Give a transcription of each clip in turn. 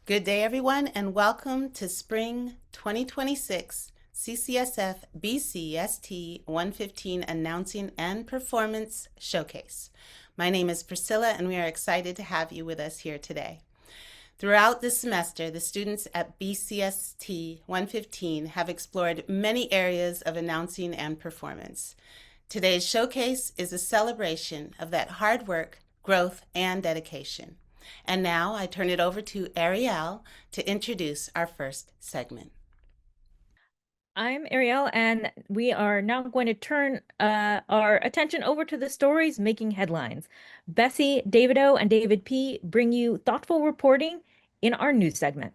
Good day, everyone, and welcome to Spring 2026 CCSF BCST 115 Announcing and Performance Showcase. My name is Priscilla, and we are excited to have you with us here today. Throughout this semester, the students at BCST 115 have explored many areas of announcing and performance. Today's showcase is a celebration of that hard work, growth, and dedication. And now I turn it over to Ariel to introduce our first segment. I'm Ariel, and we are now going to turn our attention over to the stories making headlines. Bessie, Davido, and David P. bring you thoughtful reporting in our news segment.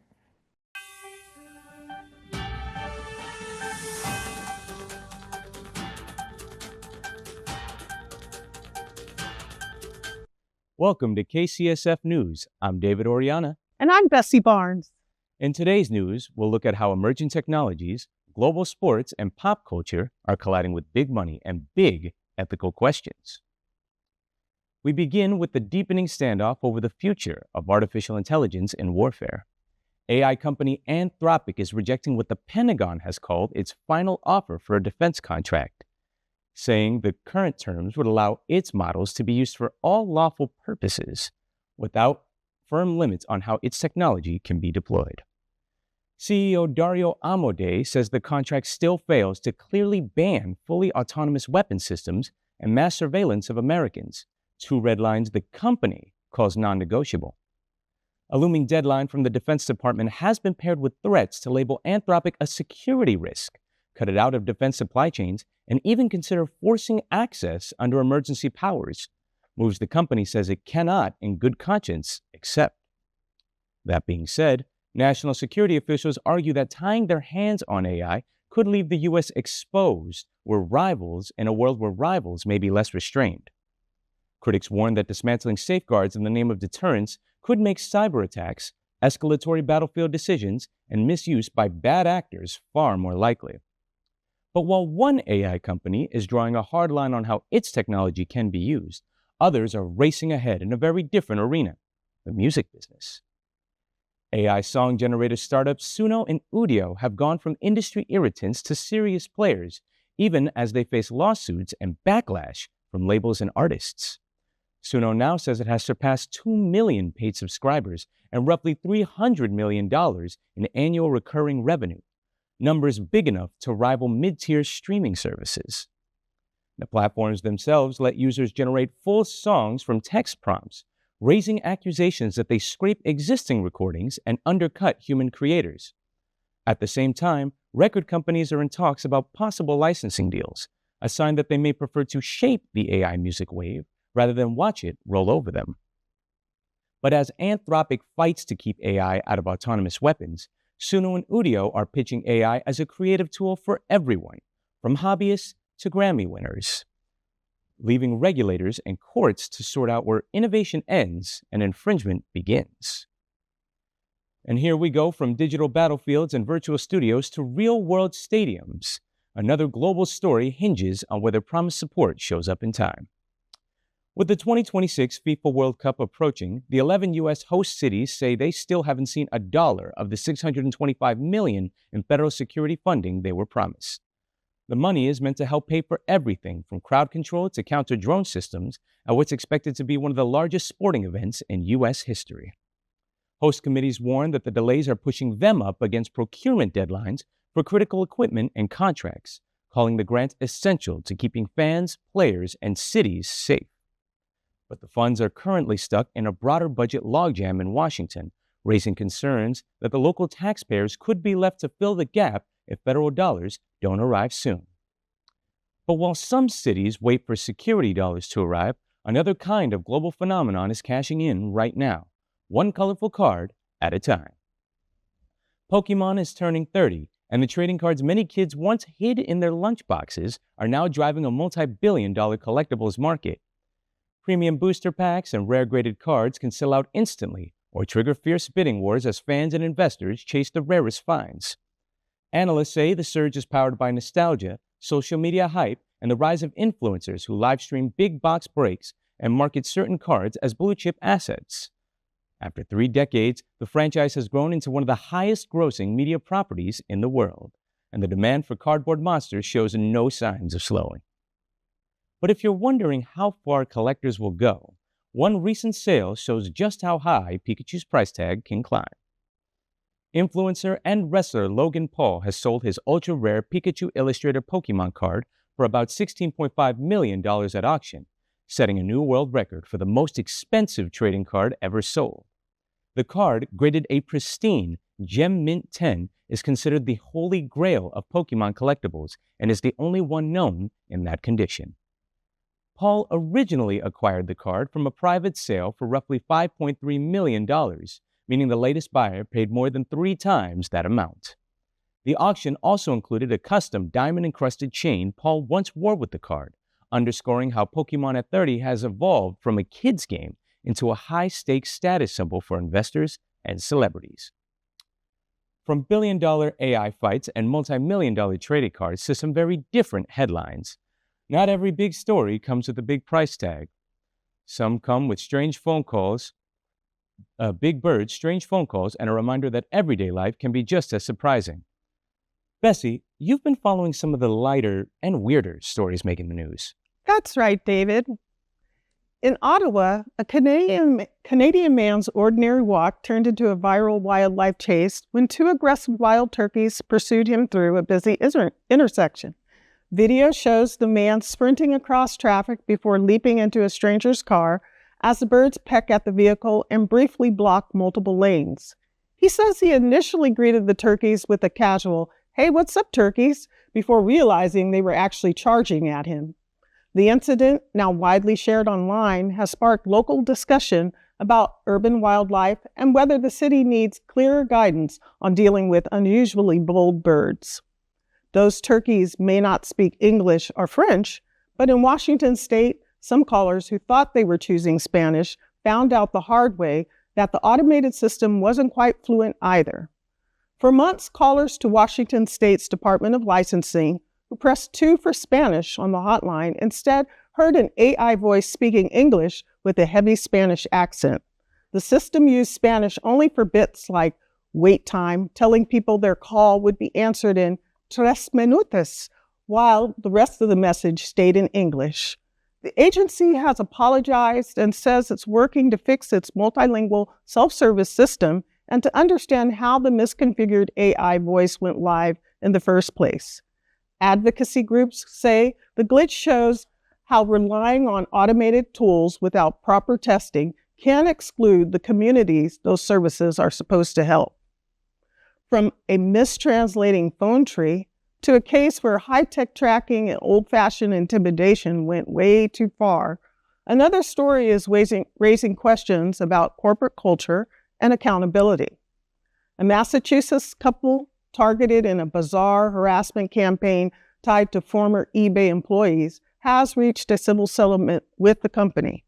Welcome to KCSF News. I'm David Oriana. And I'm Bessie Barnes. In today's news, we'll look at how emerging technologies, global sports, and pop culture are colliding with big money and big ethical questions. We begin with the deepening standoff over the future of artificial intelligence in warfare. AI company Anthropic is rejecting what the Pentagon has called its final offer for a defense contract, saying the current terms would allow its models to be used for all lawful purposes without firm limits on how its technology can be deployed. CEO Dario Amodei says the contract still fails to clearly ban fully autonomous weapon systems and mass surveillance of Americans, two red lines the company calls non-negotiable. A looming deadline from the Defense Department has been paired with threats to label Anthropic a security risk, cut it out of defense supply chains, and even consider forcing access under emergency powers, moves the company says it cannot, in good conscience, accept. That being said, national security officials argue that tying their hands on AI could leave the U.S. exposed in a world where rivals may be less restrained. Critics warn that dismantling safeguards in the name of deterrence could make cyber attacks, escalatory battlefield decisions, and misuse by bad actors far more likely. But while one AI company is drawing a hard line on how its technology can be used, others are racing ahead in a very different arena, the music business. AI song generator startups Suno and Udio have gone from industry irritants to serious players, even as they face lawsuits and backlash from labels and artists. Suno now says it has surpassed 2 million paid subscribers and roughly $300 million in annual recurring revenue, numbers big enough to rival mid-tier streaming services. The platforms themselves let users generate full songs from text prompts, raising accusations that they scrape existing recordings and undercut human creators. At the same time, record companies are in talks about possible licensing deals, a sign that they may prefer to shape the AI music wave rather than watch it roll over them. But as Anthropic fights to keep AI out of autonomous weapons, Suno and Udio are pitching AI as a creative tool for everyone, from hobbyists to Grammy winners, leaving regulators and courts to sort out where innovation ends and infringement begins. And here we go from digital battlefields and virtual studios to real-world stadiums. Another global story hinges on whether promised support shows up in time. With the 2026 FIFA World Cup approaching, the 11 U.S. host cities say they still haven't seen a dollar of the $625 million in federal security funding they were promised. The money is meant to help pay for everything from crowd control to counter-drone systems at what's expected to be one of the largest sporting events in U.S. history. Host committees warn that the delays are pushing them up against procurement deadlines for critical equipment and contracts, calling the grant essential to keeping fans, players, and cities safe. But the funds are currently stuck in a broader budget logjam in Washington, raising concerns that the local taxpayers could be left to fill the gap if federal dollars don't arrive soon. But while some cities wait for security dollars to arrive, another kind of global phenomenon is cashing in right now, one colorful card at a time. Pokemon is turning 30, and the trading cards many kids once hid in their lunchboxes are now driving a multi-billion-dollar collectibles market. Premium booster packs and rare-graded cards can sell out instantly or trigger fierce bidding wars as fans and investors chase the rarest finds. Analysts say the surge is powered by nostalgia, social media hype, and the rise of influencers who live stream big box breaks and market certain cards as blue-chip assets. After 3 decades, the franchise has grown into one of the highest-grossing media properties in the world, and the demand for cardboard monsters shows no signs of slowing. But if you're wondering how far collectors will go, one recent sale shows just how high Pikachu's price tag can climb. Influencer and wrestler Logan Paul has sold his ultra-rare Pikachu Illustrator Pokemon card for about $16.5 million at auction, setting a new world record for the most expensive trading card ever sold. The card, graded a pristine Gem Mint 10, is considered the holy grail of Pokemon collectibles and is the only one known in that condition. Paul originally acquired the card from a private sale for roughly $5.3 million, meaning the latest buyer paid more than 3 times that amount. The auction also included a custom diamond-encrusted chain Paul once wore with the card, underscoring how Pokemon at 30 has evolved from a kid's game into a high-stakes status symbol for investors and celebrities. From billion-dollar AI fights and multi-million-dollar trading cards to some very different headlines, not every big story comes with a big price tag. Some come with strange phone calls, big birds, strange phone calls, and a reminder that everyday life can be just as surprising. Bessie, you've been following some of the lighter and weirder stories making the news. That's right, David. In Ottawa, a Canadian man's ordinary walk turned into a viral wildlife chase when 2 aggressive wild turkeys pursued him through a busy intersection. Video shows the man sprinting across traffic before leaping into a stranger's car as the birds peck at the vehicle and briefly block multiple lanes. He says he initially greeted the turkeys with a casual, "Hey, what's up, turkeys?" before realizing they were actually charging at him. The incident, now widely shared online, has sparked local discussion about urban wildlife and whether the city needs clearer guidance on dealing with unusually bold birds. Those turkeys may not speak English or French, but in Washington state, some callers who thought they were choosing Spanish found out the hard way that the automated system wasn't quite fluent either. For months, callers to Washington State's Department of Licensing, who pressed 2 for Spanish on the hotline, instead heard an AI voice speaking English with a heavy Spanish accent. The system used Spanish only for bits like wait time, telling people their call would be answered in 3 minutos, while the rest of the message stayed in English. The agency has apologized and says it's working to fix its multilingual self-service system and to understand how the misconfigured AI voice went live in the first place. Advocacy groups say the glitch shows how relying on automated tools without proper testing can exclude the communities those services are supposed to help. From a mistranslating phone tree to a case where high-tech tracking and old-fashioned intimidation went way too far, another story is raising questions about corporate culture and accountability. A Massachusetts couple targeted in a bizarre harassment campaign tied to former eBay employees has reached a civil settlement with the company.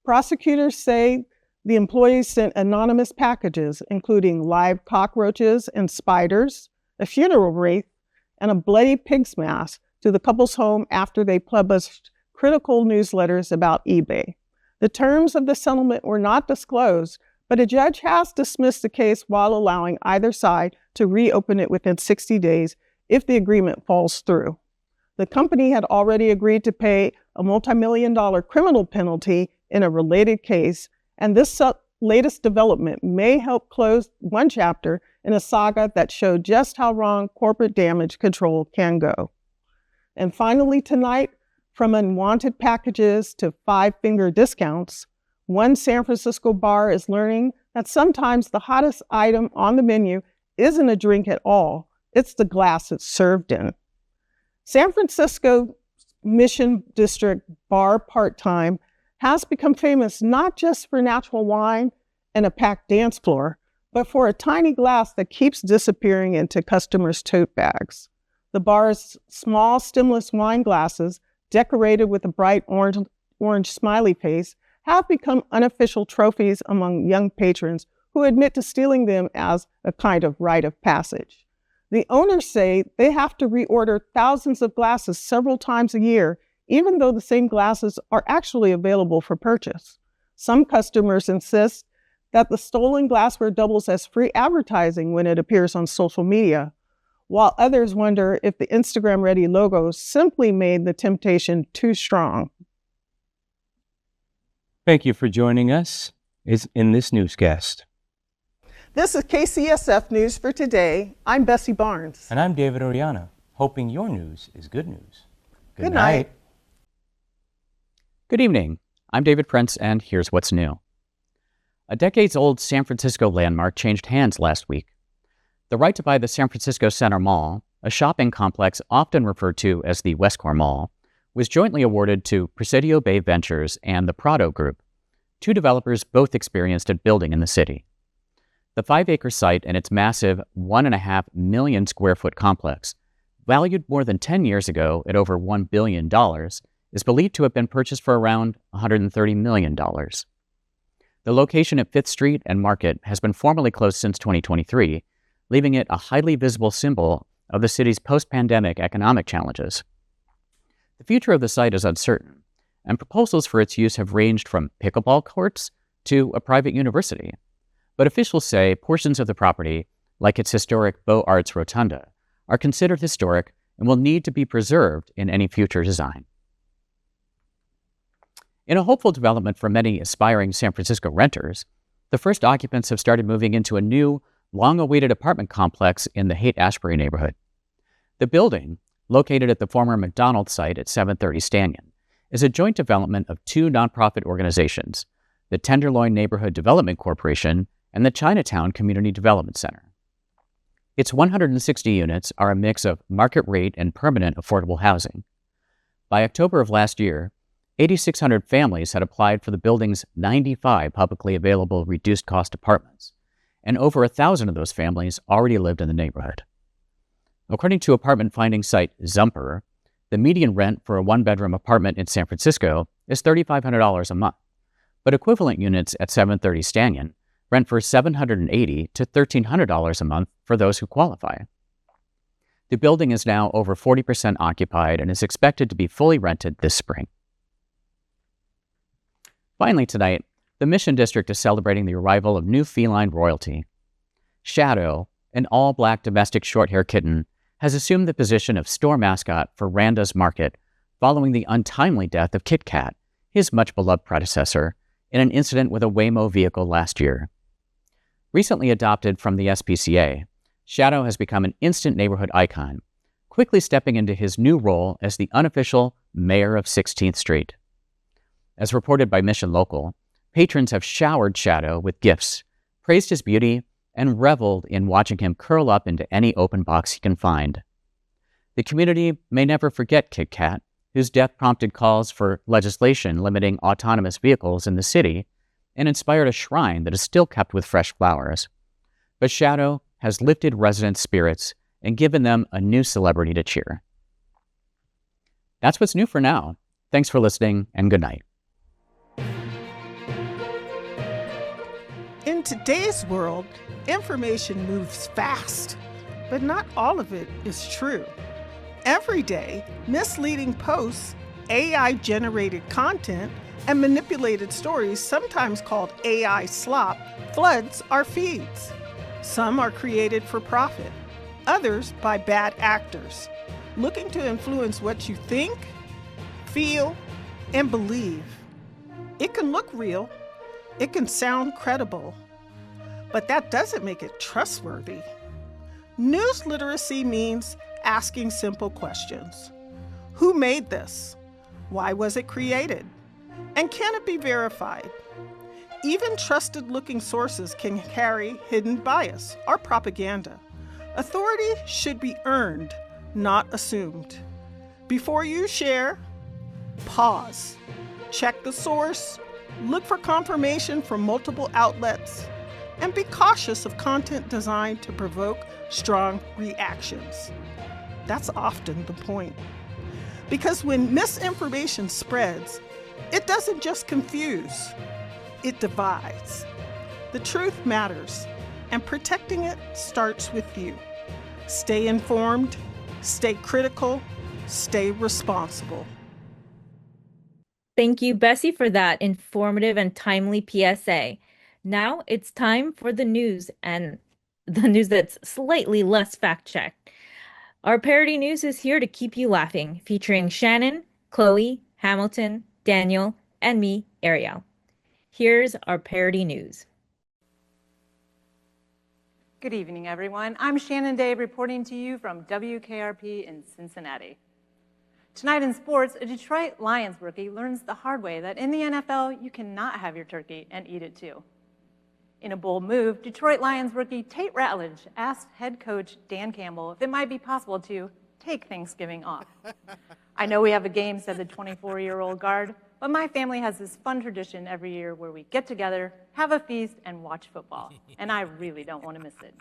Prosecutors say the employees sent anonymous packages, including live cockroaches and spiders, a funeral wreath, and a bloody pig's mask to the couple's home after they published critical newsletters about eBay. The terms of the settlement were not disclosed, but a judge has dismissed the case while allowing either side to reopen it within 60 days if the agreement falls through. The company had already agreed to pay a multi-million-dollar criminal penalty in a related case, and this latest development may help close one chapter in a saga that showed just how wrong corporate damage control can go. And finally tonight, from unwanted packages to 5-finger discounts, one San Francisco bar is learning that sometimes the hottest item on the menu isn't a drink at all, it's the glass it's served in. San Francisco Mission District Bar Part-Time has become famous not just for natural wine and a packed dance floor, but for a tiny glass that keeps disappearing into customers' tote bags. The bar's small stemless wine glasses, decorated with a bright orange smiley face, have become unofficial trophies among young patrons who admit to stealing them as a kind of rite of passage. The owners say they have to reorder thousands of glasses several times a year, even though the same glasses are actually available for purchase. Some customers insist that the stolen glassware doubles as free advertising when it appears on social media, while others wonder if the Instagram-ready logo simply made the temptation too strong. Thank you for joining us in this newscast. This is KCSF News for today. I'm Bessie Barnes. And I'm David Oriana, hoping your news is good news. Good night. Good evening. I'm David Prince, and here's what's new. A decades-old San Francisco landmark changed hands last week. The right to buy the San Francisco Center Mall, a shopping complex often referred to as the Westcor Mall, was jointly awarded to Presidio Bay Ventures and the Prado Group, two developers both experienced at building in the city. The 5-acre site and its massive 1.5 million square foot complex, valued more than 10 years ago at over $1 billion, is believed to have been purchased for around $130 million. The location at 5th Street and Market has been formally closed since 2023, leaving it a highly visible symbol of the city's post-pandemic economic challenges. The future of the site is uncertain, and proposals for its use have ranged from pickleball courts to a private university. But officials say portions of the property, like its historic Beaux Arts Rotunda, are considered historic and will need to be preserved in any future design. In a hopeful development for many aspiring San Francisco renters, the first occupants have started moving into a new, long-awaited apartment complex in the Haight-Ashbury neighborhood. The building, located at the former McDonald's site at 730 Stanton, is a joint development of two nonprofit organizations, the Tenderloin Neighborhood Development Corporation and the Chinatown Community Development Center. Its 160 units are a mix of market rate and permanent affordable housing. By October of last year, 8,600 families had applied for the building's 95 publicly available reduced-cost apartments, and over 1,000 of those families already lived in the neighborhood. According to apartment finding site Zumper, the median rent for a one-bedroom apartment in San Francisco is $3,500 a month, but equivalent units at 730 Stanton rent for $780 to $1,300 a month for those who qualify. The building is now over 40% occupied and is expected to be fully rented this spring. Finally tonight, the Mission District is celebrating the arrival of new feline royalty. Shadow, an all-black domestic short-hair kitten, has assumed the position of store mascot for Randa's Market following the untimely death of Kit Kat, his much-beloved predecessor, in an incident with a Waymo vehicle last year. Recently adopted from the SPCA, Shadow has become an instant neighborhood icon, quickly stepping into his new role as the unofficial mayor of 16th Street. As reported by Mission Local, patrons have showered Shadow with gifts, praised his beauty, and reveled in watching him curl up into any open box he can find. The community may never forget Kit Kat, whose death prompted calls for legislation limiting autonomous vehicles in the city and inspired a shrine that is still kept with fresh flowers. But Shadow has lifted residents' spirits and given them a new celebrity to cheer. That's what's new for now. Thanks for listening, and good night. In today's world, information moves fast, but not all of it is true. Every day, misleading posts, AI-generated content, and manipulated stories, sometimes called AI slop, floods our feeds. Some are created for profit, others by bad actors, looking to influence what you think, feel, and believe. It can look real, it can sound credible, but that doesn't make it trustworthy. News literacy means asking simple questions. Who made this? Why was it created? And can it be verified? Even trusted-looking sources can carry hidden bias or propaganda. Authority should be earned, not assumed. Before you share, pause. Check the source, look for confirmation from multiple outlets, and be cautious of content designed to provoke strong reactions. That's often the point. Because when misinformation spreads, it doesn't just confuse, it divides. The truth matters, and protecting it starts with you. Stay informed, stay critical, stay responsible. Thank you, Bessie, for that informative and timely PSA. Now it's time for the news, and the news that's slightly less fact-checked. Our parody news is here to keep you laughing, featuring Shannon, Chloe, Hamilton, Daniel, and me, Ariel. Here's our parody news. Good evening, everyone. I'm Shannon Day reporting to you from WKRP in Cincinnati. Tonight in sports, a Detroit Lions rookie learns the hard way that in the NFL, you cannot have your turkey and eat it too. In a bold move, Detroit Lions rookie Tate Ratledge asked head coach Dan Campbell if it might be possible to take Thanksgiving off. "I know we have a game," said the 24-year-old guard, "but my family has this fun tradition every year where we get together, have a feast, and watch football, and I really don't want to miss it."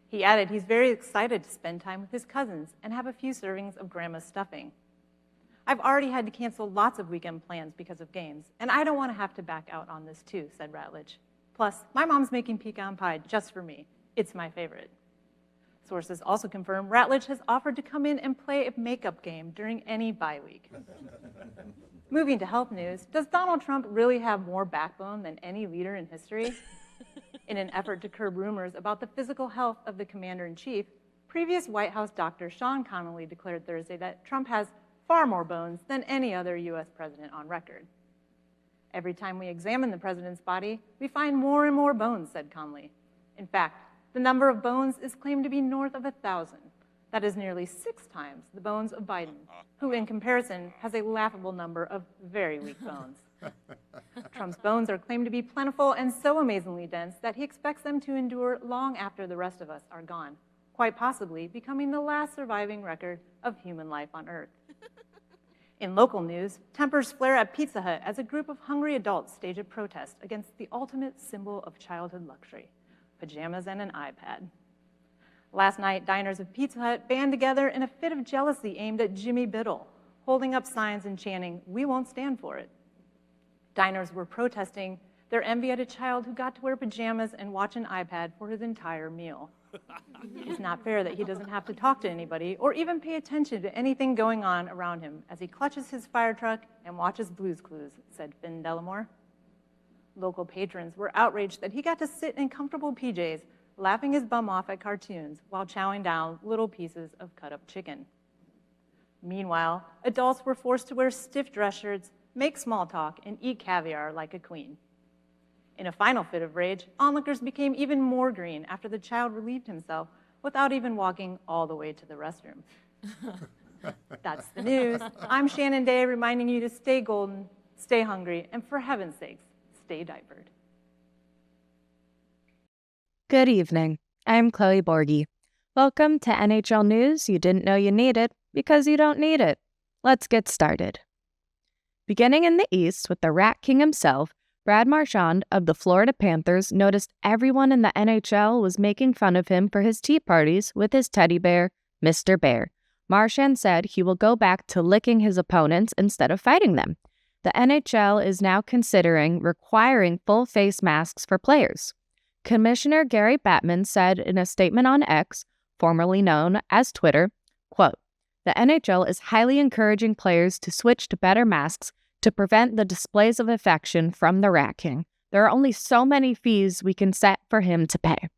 He added he's very excited to spend time with his cousins and have a few servings of grandma's stuffing. "I've already had to cancel lots of weekend plans because of games, and I don't want to have to back out on this too," said Ratledge. "Plus, my mom's making pecan pie just for me. It's my favorite." Sources also confirm Ratledge has offered to come in and play a makeup game during any bye week. Moving to health news, does Donald Trump really have more backbone than any leader in history? In an effort to curb rumors about the physical health of the commander-in-chief, previous White House doctor Sean Connolly declared Thursday that Trump has far more bones than any other U.S. president on record. "Every time we examine the president's body, we find more and more bones," said Connolly. "In fact, the number of bones is claimed to be north of 1,000. That is nearly 6 times the bones of Biden, who in comparison has a laughable number of very weak bones." Trump's bones are claimed to be plentiful and so amazingly dense that he expects them to endure long after the rest of us are gone, quite possibly becoming the last surviving record of human life on Earth. In local news, tempers flare at Pizza Hut as a group of hungry adults stage a protest against the ultimate symbol of childhood luxury, pajamas and an iPad. Last night, diners of Pizza Hut band together in a fit of jealousy aimed at Jimmy Biddle, holding up signs and chanting, "We won't stand for it." Diners were protesting their envy at a child who got to wear pajamas and watch an iPad for his entire meal. "It's not fair that he doesn't have to talk to anybody or even pay attention to anything going on around him as he clutches his fire truck and watches Blue's Clues," said Finn Delamore. Local patrons were outraged that he got to sit in comfortable PJs, laughing his bum off at cartoons while chowing down little pieces of cut-up chicken. Meanwhile, adults were forced to wear stiff dress shirts, make small talk, and eat caviar like a queen. In a final fit of rage, onlookers became even more green after the child relieved himself without even walking all the way to the restroom. That's the news. I'm Shannon Day, reminding you to stay golden, stay hungry, and for heaven's sakes, stay diapered. Good evening. I'm Chloe Borghi. Welcome to NHL News you didn't know you needed because you don't need it. Let's get started. Beginning in the East with the Rat King himself, Brad Marchand of the Florida Panthers noticed everyone in the NHL was making fun of him for his tea parties with his teddy bear, Mr. Bear. Marchand said he will go back to licking his opponents instead of fighting them. The NHL is now considering requiring full face masks for players. Commissioner Gary Bettman said in a statement on X, formerly known as Twitter, quote, "The NHL is highly encouraging players to switch to better masks to prevent the displays of affection from the Rat King. There are only so many fees we can set for him to pay.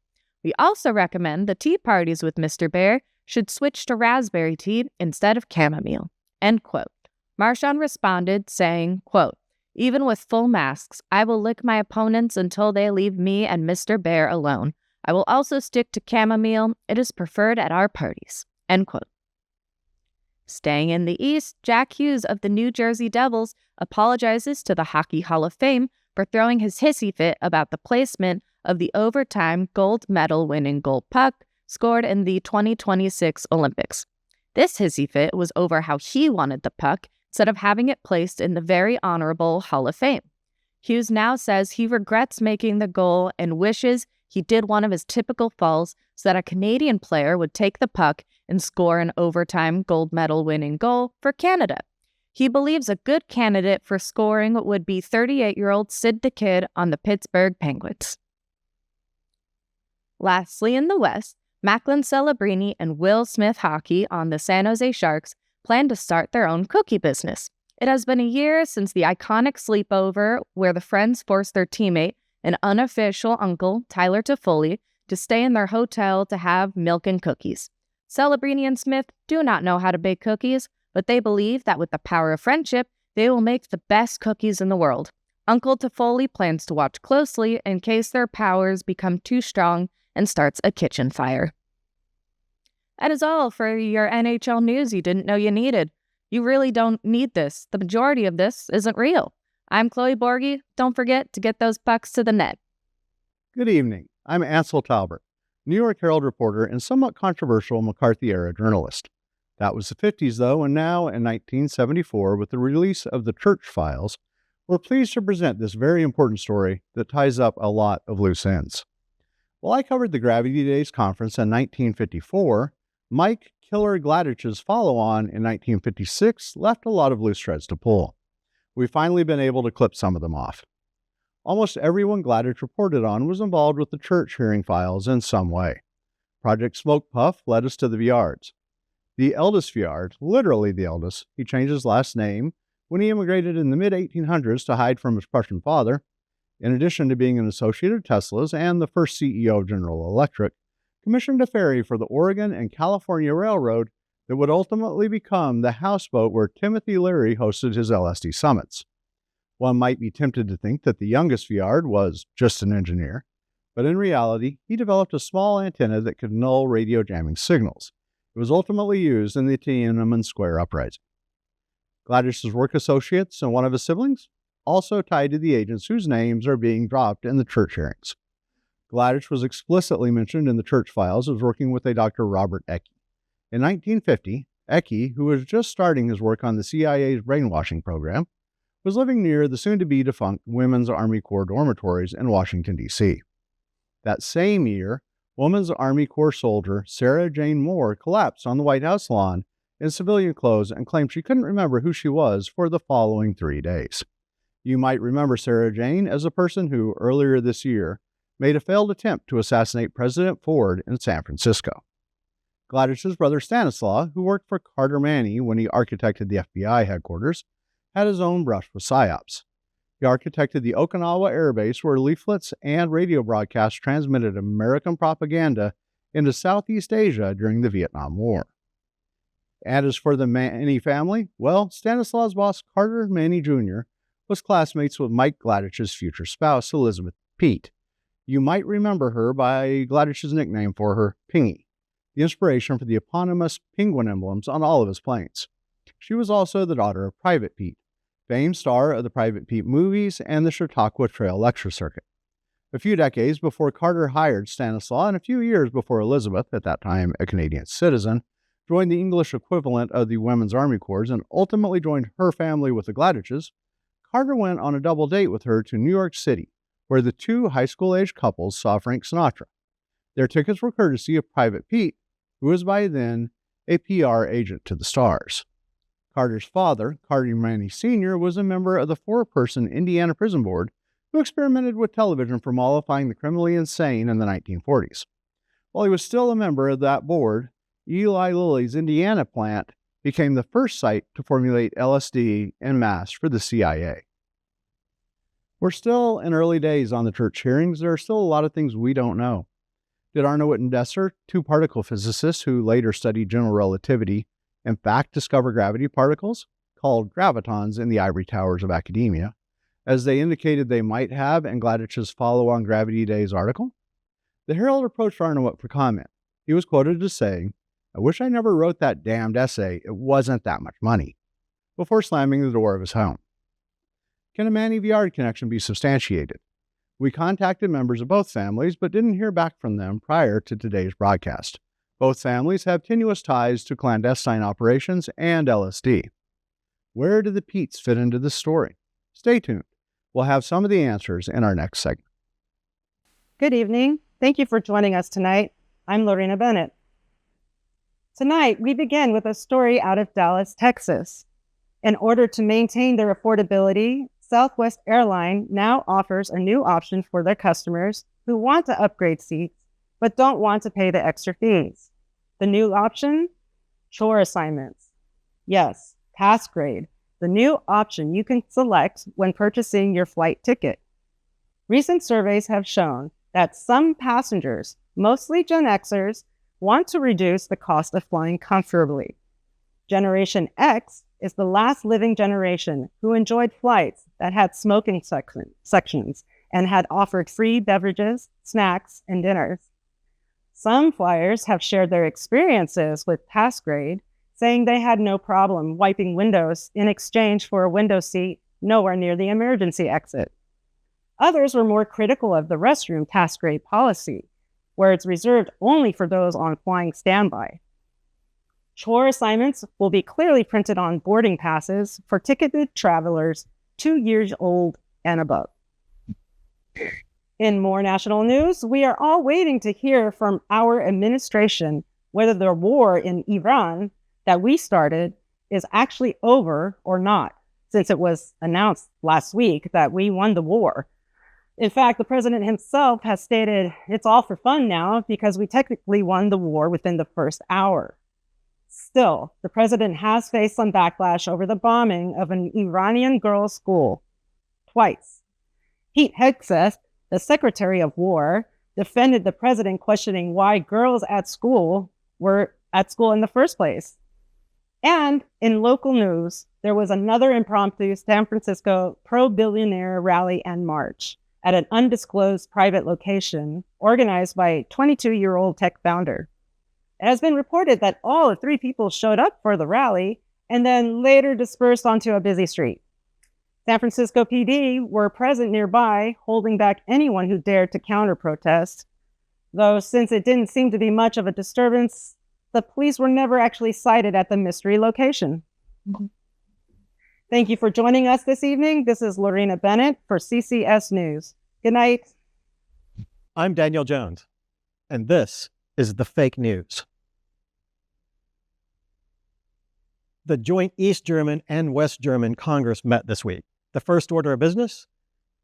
We also recommend the tea parties with Mr. Bear should switch to raspberry tea instead of chamomile." End quote. Marchand responded saying, quote, "Even with full masks, I will lick my opponents until they leave me and Mr. Bear alone. I will also stick to chamomile. It is preferred at our parties." End quote. Staying in the East, Jack Hughes of the New Jersey Devils apologizes to the Hockey Hall of Fame for throwing his hissy fit about the placement of the overtime gold medal winning gold puck scored in the 2026 Olympics. This hissy fit was over how he wanted the puck instead of having it placed in the very honorable Hall of Fame. Hughes now says he regrets making the goal and wishes he did one of his typical falls so that a Canadian player would take the puck and score an overtime gold medal winning goal for Canada. He believes a good candidate for scoring would be 38-year-old Sid the Kid on the Pittsburgh Penguins. Lastly, in the West, Macklin Celebrini and Will Smith Hockey on the San Jose Sharks plan to start their own cookie business. It has been a year since the iconic sleepover where the friends forced their teammate an unofficial uncle, Tyler Toffoli, to stay in their hotel to have milk and cookies. Celebrini and Smith do not know how to bake cookies, but they believe that with the power of friendship, they will make the best cookies in the world. Uncle Toffoli plans to watch closely in case their powers become too strong and starts a kitchen fire. That is all for your NHL news you didn't know you needed. You really don't need this. The majority of this isn't real. I'm Chloe Borgie. Don't forget to get those pucks to the net. Good evening. I'm Ansel Talbert, New York Herald reporter and somewhat controversial McCarthy-era journalist. That was the 50s, though, and now, in 1974, with the release of the Church Files, we're pleased to present this very important story that ties up a lot of loose ends. While I covered the Gravity Days conference in 1954, Mike Killer Gladich's follow-on in 1956 left a lot of loose threads to pull. We've finally been able to clip some of them off. Almost everyone Gladich reported on was involved with the church hearing files in some way. Project Smoke Puff led us to the Viards. The eldest Viard, literally the eldest, he changed his last name when he immigrated in the mid-1800s to hide from his Prussian father. In addition to being an associate of Tesla's and the first CEO of General Electric, commissioned a ferry for the Oregon and California Railroad that would ultimately become the houseboat where Timothy Leary hosted his LSD summits. One might be tempted to think that the youngest Viard was just an engineer, but in reality, he developed a small antenna that could null radio jamming signals. It was ultimately used in the Tiananmen Square uprising. Gladich's work associates and one of his siblings also tied to the agents whose names are being dropped in the church hearings. Gladich was explicitly mentioned in the church files as working with a Dr. Robert Ecke. In 1950, Ecke, who was just starting his work on the CIA's brainwashing program, was living near the soon-to-be-defunct Women's Army Corps dormitories in Washington, D.C. That same year, Women's Army Corps soldier Sarah Jane Moore collapsed on the White House lawn in civilian clothes and claimed she couldn't remember who she was for the following 3 days. You might remember Sarah Jane as a person who, earlier this year, made a failed attempt to assassinate President Ford in San Francisco. Gladich's brother Stanislaw, who worked for Carter Manny when he architected the FBI headquarters, had his own brush with PSYOPs. He architected the Okinawa Air Base where leaflets and radio broadcasts transmitted American propaganda into Southeast Asia during the Vietnam War. And as for the Manny family, well, Stanislaw's boss, Carter Manny Jr., was classmates with Mike Gladich's future spouse, Elizabeth Pete. You might remember her by Gladich's nickname for her, Pingy, the inspiration for the eponymous penguin emblems on all of his planes. She was also the daughter of Private Pete, famed star of the Private Pete movies and the Chautauqua Trail lecture circuit. A few decades before Carter hired Stanislaw and a few years before Elizabeth, at that time a Canadian citizen, joined the English equivalent of the Women's Army Corps and ultimately joined her family with the Gladiches, Carter went on a double date with her to New York City, where the two high school-age couples saw Frank Sinatra. Their tickets were courtesy of Private Pete, who was by then a PR agent to the stars. Carter's father, Carter Manny Sr., was a member of the 4-person Indiana Prison Board who experimented with television for mollifying the criminally insane in the 1940s. While he was still a member of that board, Eli Lilly's Indiana plant became the first site to formulate LSD en masse for the CIA. We're still in early days on the church hearings. There are still a lot of things we don't know. Did Arnold and Dessler, two particle physicists who later studied general relativity, in fact discover gravity particles, called gravitons in the ivory towers of academia, as they indicated they might have in Gladich's follow-on Gravity Days article? The Herald approached Arnowitz for comment. He was quoted as saying, "I wish I never wrote that damned essay. It wasn't that much money," before slamming the door of his home. Can a Manny Viard connection be substantiated? We contacted members of both families, but didn't hear back from them prior to today's broadcast. Both families have tenuous ties to clandestine operations and LSD. Where do the Petes fit into this story? Stay tuned. We'll have some of the answers in our next segment. Good evening. Thank you for joining us tonight. I'm Lorena Bennett. Tonight, we begin with a story out of Dallas, Texas. In order to maintain their affordability, Southwest Airlines now offers a new option for their customers who want to upgrade seats but don't want to pay the extra fees. The new option? Chore assignments. Yes, task grade, the new option you can select when purchasing your flight ticket. Recent surveys have shown that some passengers, mostly Gen Xers, want to reduce the cost of flying comfortably. Generation X is the last living generation who enjoyed flights that had smoking sections and had offered free beverages, snacks, and dinners. Some flyers have shared their experiences with Passgrade, saying they had no problem wiping windows in exchange for a window seat nowhere near the emergency exit. Others were more critical of the restroom Passgrade policy, where it's reserved only for those on flying standby. Chore assignments will be clearly printed on boarding passes for ticketed travelers 2 years old and above. In more national news, we are all waiting to hear from our administration whether the war in Iran that we started is actually over or not, since it was announced last week that we won the war. In fact, the president himself has stated it's all for fun now because we technically won the war within the first hour. Still, the president has faced some backlash over the bombing of an Iranian girls' school twice. Pete Hegseth, the Secretary of War, defended the president, questioning why girls at school were at school in the first place. And in local news, there was another impromptu San Francisco pro-billionaire rally and march at an undisclosed private location organized by a 22-year-old tech founder. It has been reported that all 3 people showed up for the rally and then later dispersed onto a busy street. San Francisco PD were present nearby, holding back anyone who dared to counter-protest, though since it didn't seem to be much of a disturbance, the police were never actually sighted at the mystery location. Thank you for joining us this evening. This is Lorena Bennett for CCS News. Good night. I'm Daniel Jones, and this is the fake news. The joint East German and West German Congress met this week. The first order of business?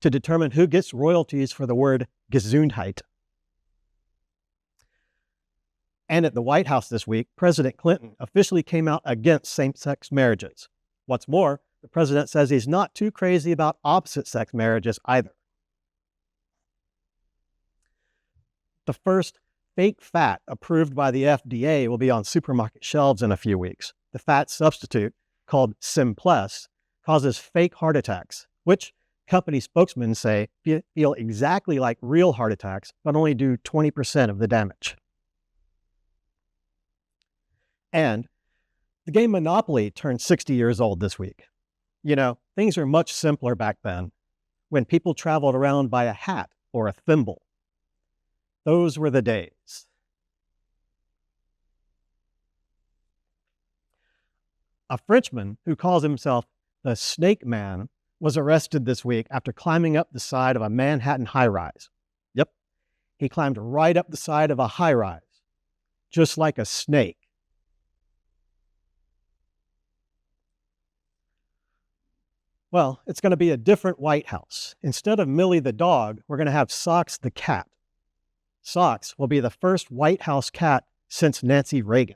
To determine who gets royalties for the word Gesundheit. And at the White House this week, President Clinton officially came out against same-sex marriages. What's more, the president says he's not too crazy about opposite-sex marriages either. The first fake fat approved by the FDA will be on supermarket shelves in a few weeks. The fat substitute, called Simpless, causes fake heart attacks, which company spokesmen say feel exactly like real heart attacks, but only do 20% of the damage. And the game Monopoly turned 60 years old this week. You know, things are much simpler back then, when people traveled around by a hat or a thimble. Those were the days. A Frenchman who calls himself the Snake Man was arrested this week after climbing up the side of a Manhattan high-rise. Yep, he climbed right up the side of a high-rise, just like a snake. Well, it's going to be a different White House. Instead of Millie the dog, we're going to have Socks the cat. Socks will be the first White House cat since Nancy Reagan.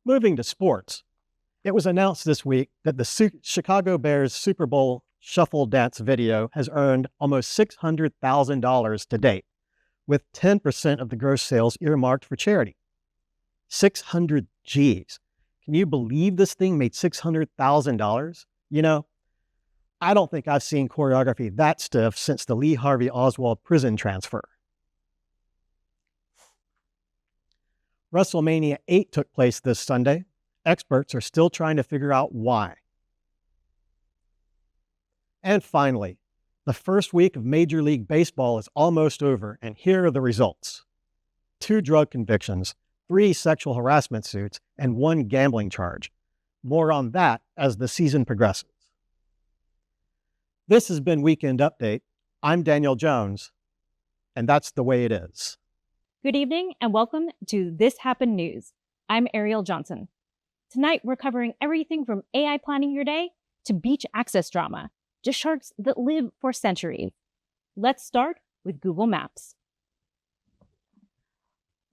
Moving to sports, it was announced this week that the Chicago Bears Super Bowl shuffle dance video has earned almost $600,000 to date, with 10% of the gross sales earmarked for charity. 600 G's. Can you believe this thing made $600,000? You know, I don't think I've seen choreography that stiff since the Lee Harvey Oswald prison transfer. WrestleMania 8 took place this Sunday. Experts are still trying to figure out why. And finally, the first week of Major League Baseball is almost over, and here are the results. 2 drug convictions, 3 sexual harassment suits, and 1 gambling charge. More on that as the season progresses. This has been Weekend Update. I'm Daniel Jones, and that's the way it is. Good evening and welcome to This Happened News. I'm Ariel Johnson. Tonight we're covering everything from AI planning your day to beach access drama, just sharks that live for centuries. Let's start with Google Maps.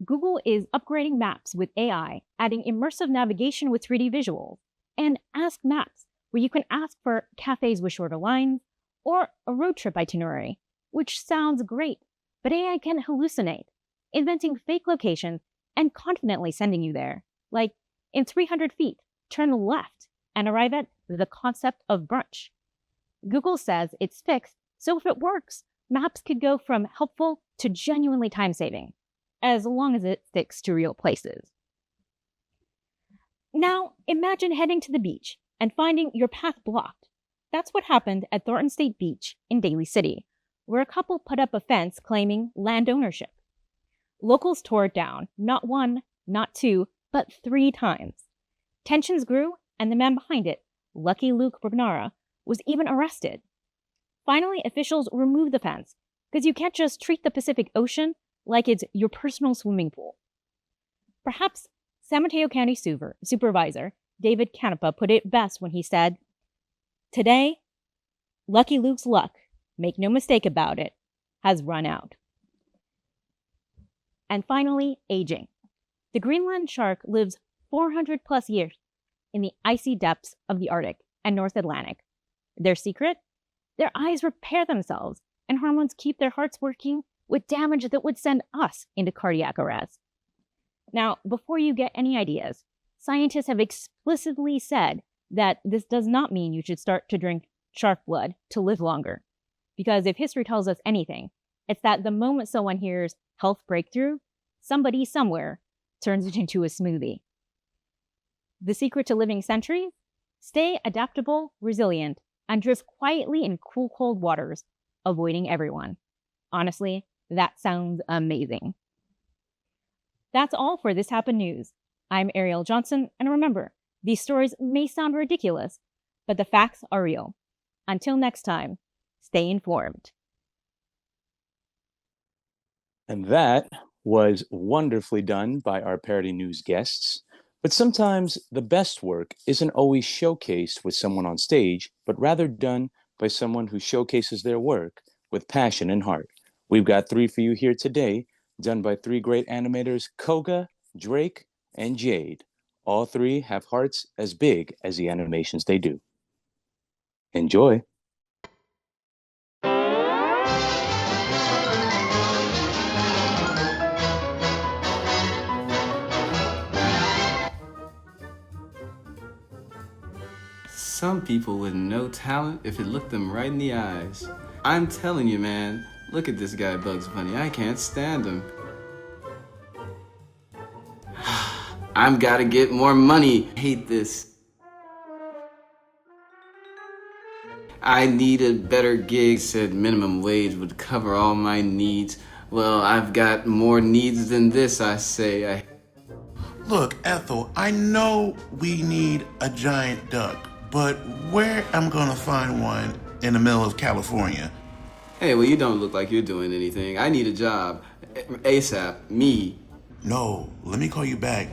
Google is upgrading Maps with AI, adding immersive navigation with 3D visuals, and Ask Maps where you can ask for cafes with shorter lines or a road trip itinerary, which sounds great, but AI can hallucinate, inventing fake locations and confidently sending you there. Like, in 300 feet, turn left and arrive at the concept of brunch. Google says it's fixed, so if it works, maps could go from helpful to genuinely time-saving, as long as it sticks to real places. Now, imagine heading to the beach and finding your path blocked. That's what happened at Thornton State Beach in Daly City, where a couple put up a fence claiming land ownership. Locals tore it down, not one, not two, but 3 times. Tensions grew, and the man behind it, Lucky Luke Brugnara, was even arrested. Finally, officials removed the fence, because you can't just treat the Pacific Ocean like it's your personal swimming pool. Perhaps San Mateo County Supervisor David Canepa put it best when he said, "Today, Lucky Luke's luck, make no mistake about it, has run out." And finally, aging. The Greenland shark lives 400 plus years in the icy depths of the Arctic and North Atlantic. Their secret? Their eyes repair themselves, and hormones keep their hearts working with damage that would send us into cardiac arrest. Now, before you get any ideas, scientists have explicitly said that this does not mean you should start to drink shark blood to live longer. Because if history tells us anything, it's that the moment someone hears health breakthrough, somebody somewhere turns it into a smoothie. The secret to living centuries? Stay adaptable, resilient, and drift quietly in cool, cold waters, avoiding everyone. Honestly, that sounds amazing. That's all for This Happened News. I'm Ariel Johnson, and remember, these stories may sound ridiculous, but the facts are real. Until next time, stay informed. And that was wonderfully done by our Parody News guests. But sometimes the best work isn't always showcased with someone on stage, but rather done by someone who showcases their work with passion and heart. We've got 3 for you here today, done by 3 great animators, Koga, Drake, and Jade. All 3 have hearts as big as the animations they do. Enjoy. Some people with no talent if it looked them right in the eyes. I'm telling you, man, look at this guy Bugs Bunny. I can't stand him. I'm gotta get more money. Hate this. I need a better gig. Said minimum wage would cover all my needs. Well, I've got more needs than this, I say. Look, Ethel, I know we need a giant duck, but where am I gonna find one in the middle of California? Hey, well, you don't look like you're doing anything. I need a job. ASAP. Me. No, let me call you back.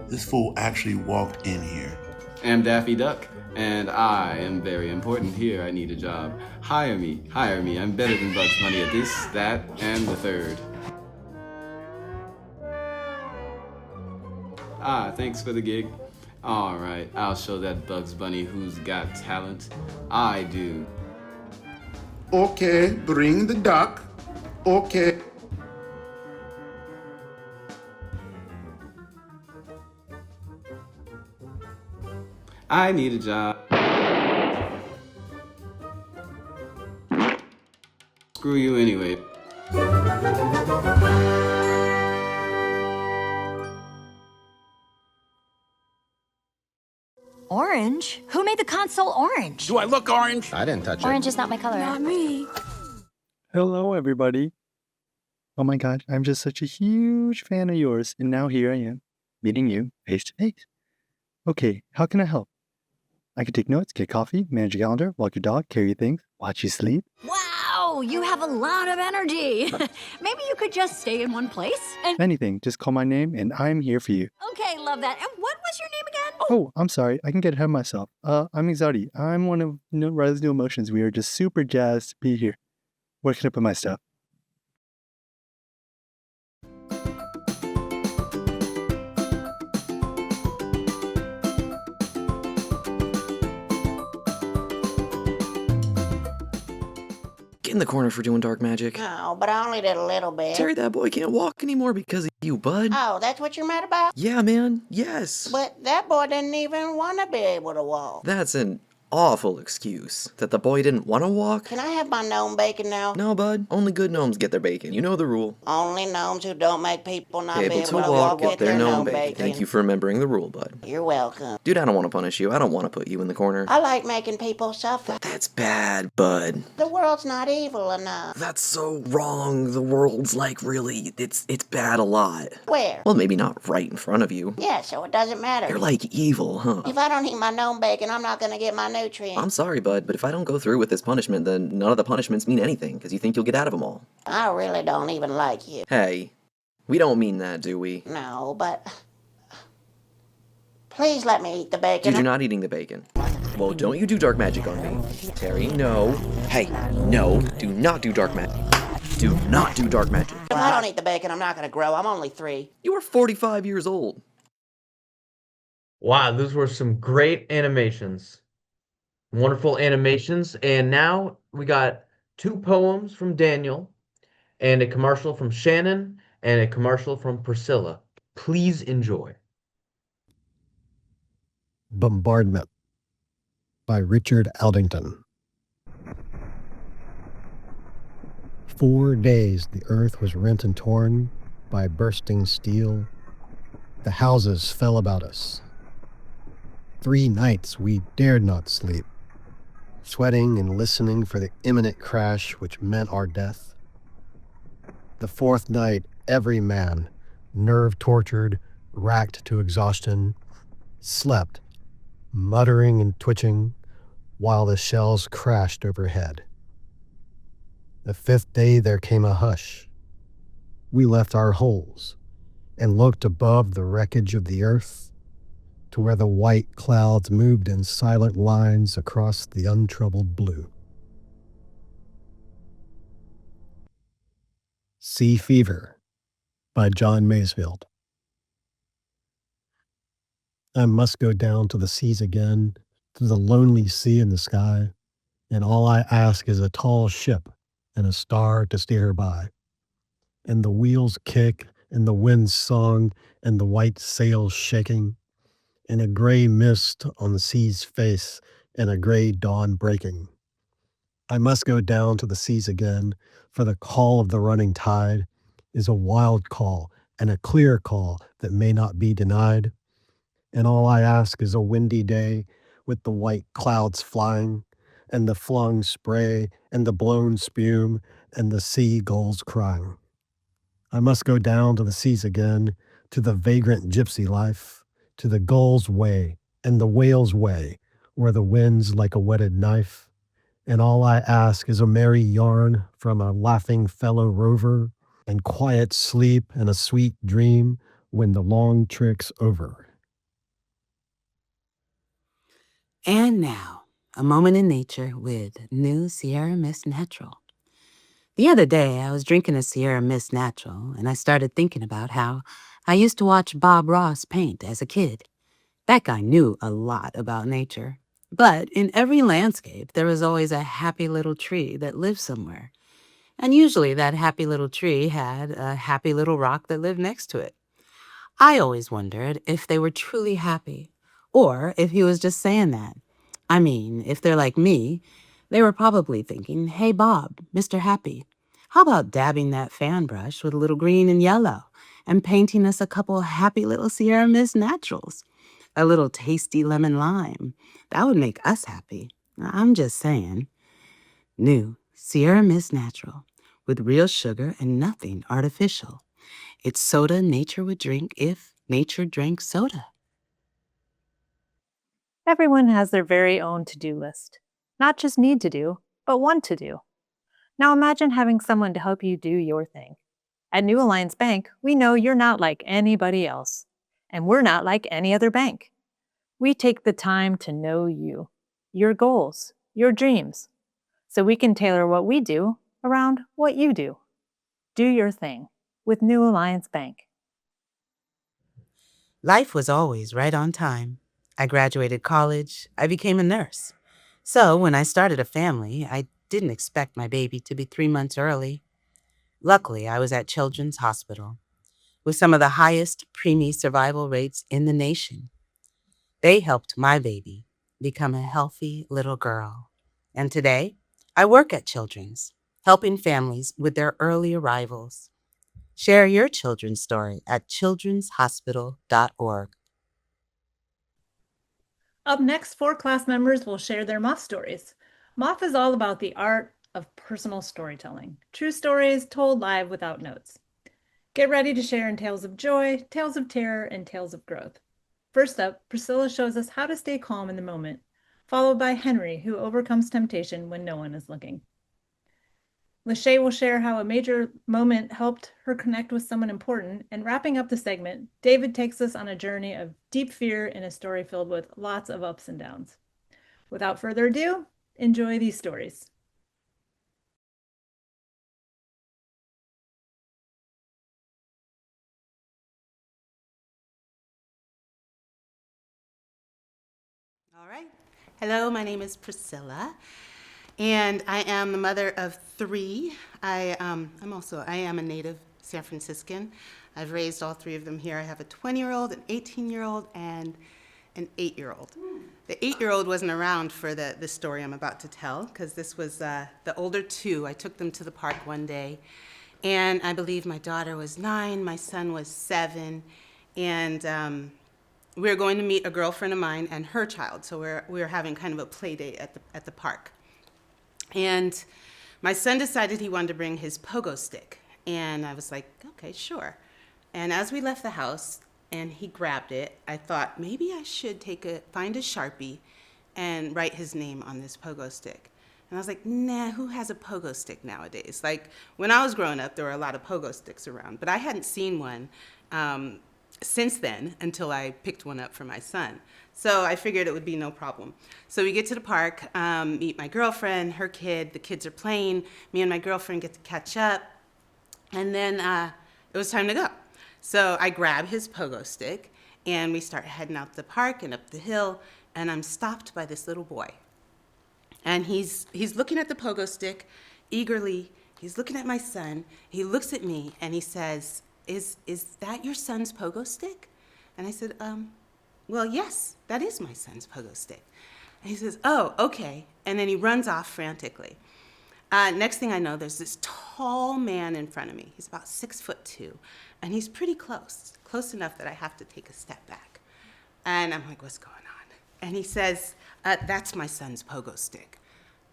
This fool actually walked in here. I'm Daffy Duck, and I am very important here. I need a job. Hire me. Hire me. I'm better than Bugs Bunny at this, that, and the third. Thanks for the gig. All right, I'll show that Bugs Bunny who's got talent. I do. Okay, bring the duck. Okay. I need a job. Screw you anyway. Orange? Who made the console orange? Do I look orange? I didn't touch it. Orange is not my color. Not me. Hello, everybody. Oh my gosh, I'm just such a huge fan of yours, and now here I am, meeting you face to face. Okay, how can I help? I can take notes, get coffee, manage your calendar, walk your dog, carry your things, watch you sleep. Wow, you have a lot of energy. Maybe you could just stay in one place? And Anything, just call my name, and I'm here for you. okay, love that. And what was your name again? Oh, I'm sorry, I can get ahead of myself. I'm Exardi. I'm one of Riley's New Emotions. We are just super jazzed to be here, working up on my stuff. in the corner for doing dark magic. Oh, but I only did a little bit. Terry, that boy can't walk anymore because of you, bud. Oh, that's what you're mad about? Yeah, man. Yes. But that boy didn't even want to be able to walk. That's an awful excuse. That the boy didn't want to walk? Can I have my gnome bacon now? No, bud. Only good gnomes get their bacon. You know the rule. Only gnomes who don't make people not Able be able to walk get get their gnome bacon. Thank you for remembering the rule, bud. You're welcome. Dude, I don't want to punish you. I don't want to put you in the corner. I like making people suffer. That's bad, bud. The world's not evil enough. That's so wrong. The world's like really, it's bad a lot. Where? Well, maybe not right in front of you. Yeah, so it doesn't matter. You're like evil, huh? If I don't eat my gnome bacon, I'm not gonna get my nutrients. I'm sorry, bud, but if I don't go through with this punishment, then none of the punishments mean anything, because you think you'll get out of them all. I really don't even like you. Hey, we don't mean that, do we? No, but... Please let me eat the bacon. Dude, you're not eating the bacon. Well, don't you do dark magic on me. Terry, no. Hey, no, do not do dark magic. Do not do dark magic. If I don't eat the bacon, I'm not gonna grow. I'm only 3. You are 45 years old. Wow, those were some great animations. Wonderful animations. And now we got 2 poems from Daniel and a commercial from Shannon and a commercial from Priscilla. Please enjoy. Bombardment by Richard Aldington. 4 days the earth was rent and torn by bursting steel. The houses fell about us. 3 nights we dared not sleep, sweating and listening for the imminent crash which meant our death. The 4th night, every man, nerve-tortured, racked to exhaustion, slept, muttering and twitching, while the shells crashed overhead. The 5th day there came a hush. We left our holes and looked above the wreckage of the earth to where the white clouds moved in silent lines across the untroubled blue. Sea Fever by John Masefield. I must go down to the seas again, to the lonely sea in the sky, and all I ask is a tall ship and a star to steer her by. And the wheels kick, and the wind's song, and the white sails shaking, and a gray mist on the sea's face, and a gray dawn breaking. I must go down to the seas again, for the call of the running tide is a wild call, and a clear call that may not be denied. And all I ask is a windy day with the white clouds flying, and the flung spray, and the blown spume, and the seagulls crying. I must go down to the seas again, to the vagrant gypsy life, to the gull's way, and the whale's way, where the wind's like a whetted knife. And all I ask is a merry yarn from a laughing fellow rover, and quiet sleep and a sweet dream when the long trick's over. And now, a moment in nature with new Sierra Mist Natural. The other day, I was drinking a Sierra Mist Natural, and I started thinking about how I used to watch Bob Ross paint as a kid. That guy knew a lot about nature. But in every landscape, there was always a happy little tree that lived somewhere. And usually that happy little tree had a happy little rock that lived next to it. I always wondered if they were truly happy, or if he was just saying that. I mean, if they're like me, they were probably thinking, hey, Bob, Mr. Happy, how about dabbing that fan brush with a little green and yellow and painting us a couple happy little Sierra Mist Naturals? A little tasty lemon lime. That would make us happy. I'm just saying. New Sierra Mist Natural with real sugar and nothing artificial. It's soda nature would drink if nature drank soda. Everyone has their very own to-do list. Not just need to do, but want to do. Now imagine having someone to help you do your thing. At New Alliance Bank, we know you're not like anybody else. And we're not like any other bank. We take the time to know you, your goals, your dreams, so we can tailor what we do around what you do. Do your thing with New Alliance Bank. Life was always right on time. I graduated college. I became a nurse. So when I started a family, I didn't expect my baby to be 3 months early. Luckily, I was at Children's Hospital with some of the highest preemie survival rates in the nation. They helped my baby become a healthy little girl. And today, I work at Children's, helping families with their early arrivals. Share your children's story at childrenshospital.org. Up next, 4 class members will share their MOF stories. MOF is all about the art of personal storytelling, true stories told live without notes. Get ready to share in tales of joy, tales of terror, and tales of growth. First up, Priscilla shows us how to stay calm in the moment, followed by Henry, who overcomes temptation when no one is looking. Lachey will share how a major moment helped her connect with someone important, and wrapping up the segment, David takes us on a journey of deep fear in a story filled with lots of ups and downs. Without further ado, enjoy these stories. All right. Hello, my name is Priscilla, and I am the mother of 3. I am a native San Franciscan. I've raised all 3 of them here. I have a 20-year-old, an 18-year-old, and an 8-year-old. The 8-year-old wasn't around for the story I'm about to tell, because this was the older 2. I took them to the park one day, and I believe my daughter was 9, my son was 7, and we were going to meet a girlfriend of mine and her child, so we were having kind of a play date at the park. And my son decided he wanted to bring his pogo stick, and I was like, okay, sure. And as we left the house and he grabbed it, I thought maybe I should find a Sharpie and write his name on this pogo stick. And I was like, nah, who has a pogo stick nowadays? Like, when I was growing up, there were a lot of pogo sticks around, but I hadn't seen one since then until I picked one up for my son. So I figured it would be no problem. So we get to the park, meet my girlfriend, her kid, the kids are playing, me and my girlfriend get to catch up, and then it was time to go. So I grab his pogo stick, and we start heading out the park and up the hill, and I'm stopped by this little boy. And he's looking at the pogo stick eagerly. He's looking at my son. He looks at me, and he says, Is that your son's pogo stick? And I said, well, yes, that is my son's pogo stick. And he says, oh, okay. And then he runs off frantically. Next thing I know, there's this tall man in front of me. He's about 6'2", and he's pretty close enough that I have to take a step back. And I'm like, what's going on? And he says, that's my son's pogo stick.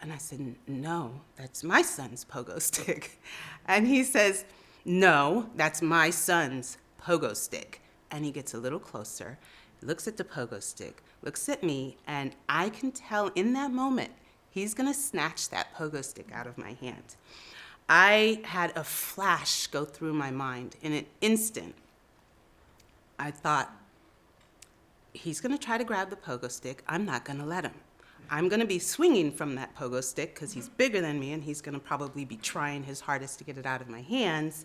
And I said, no, that's my son's pogo stick. And he says, no, that's my son's pogo stick. And he gets a little closer, looks at the pogo stick, looks at me, and I can tell in that moment, he's gonna snatch that pogo stick out of my hand. I had a flash go through my mind. In an instant, I thought, he's gonna try to grab the pogo stick. I'm not gonna let him. I'm gonna be swinging from that pogo stick because he's bigger than me and he's gonna probably be trying his hardest to get it out of my hands.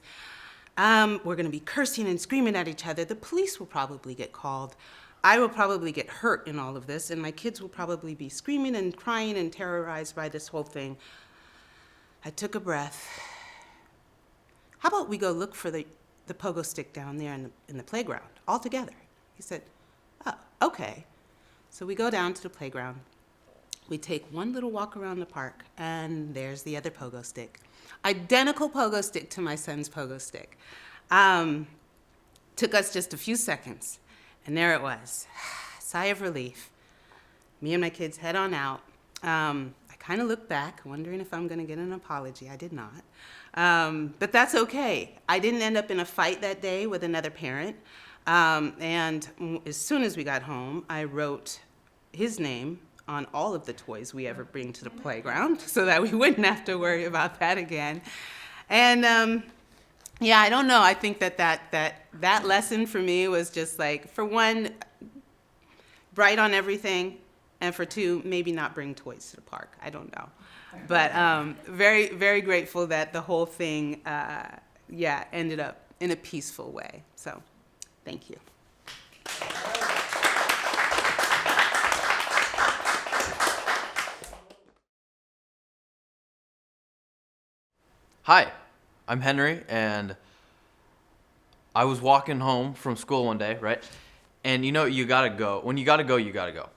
We're gonna be cursing and screaming at each other. The police will probably get called. I will probably get hurt in all of this, and my kids will probably be screaming and crying and terrorized by this whole thing. I took a breath. How about we go look for the pogo stick down there in the playground all together? He said, oh, okay. So we go down to the playground. We take one little walk around the park, and there's the other pogo stick. Identical pogo stick to my son's pogo stick. Took us just a few seconds, and there it was. Sigh of relief. Me and my kids head on out. I kind of looked back, wondering if I'm going to get an apology. I did not. But that's okay. I didn't end up in a fight that day with another parent. And as soon as we got home, I wrote his name on all of the toys we ever bring to the playground so that we wouldn't have to worry about that again. And yeah, I don't know. I think that lesson for me was just like, for one, bright on everything, and for two, maybe not bring toys to the park. I don't know. But very, very grateful that the whole thing, ended up in a peaceful way. So thank you. Hi, I'm Henry, and I was walking home from school one day, right? And you gotta go. When you gotta go, you gotta go.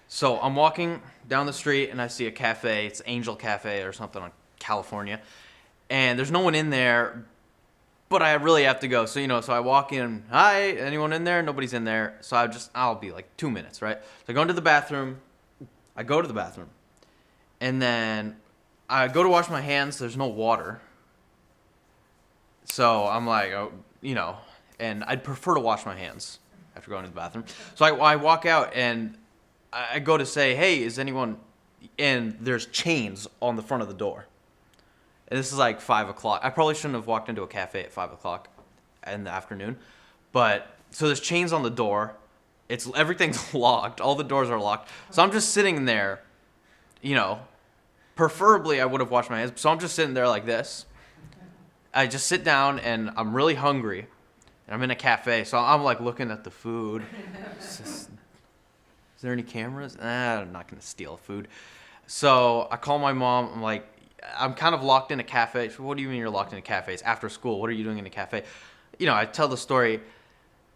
So I'm walking down the street, and I see a cafe. It's Angel Cafe or something on California. And there's no one in there, but I really have to go. So, so I walk in, hi, anyone in there? Nobody's in there. So I'll be like 2 minutes, right? So I go into the bathroom. I go to the bathroom. And then I go to wash my hands. There's no water. So I'm like, and I'd prefer to wash my hands after going to the bathroom. So I walk out and I go to say, hey, is anyone, and there's chains on the front of the door. And this is like 5 o'clock. I probably shouldn't have walked into a cafe at 5 o'clock in the afternoon. But, so there's chains on the door. Everything's locked. All the doors are locked. So I'm just sitting there, preferably I would have washed my hands. So I'm just sitting there like this. I just sit down and I'm really hungry. And I'm in a cafe. So I'm like looking at the food. Is there any cameras? I'm not going to steal food. So I call my mom. I'm like, I'm kind of locked in a cafe. What do you mean you're locked in a cafe? It's after school. What are you doing in a cafe? I tell the story.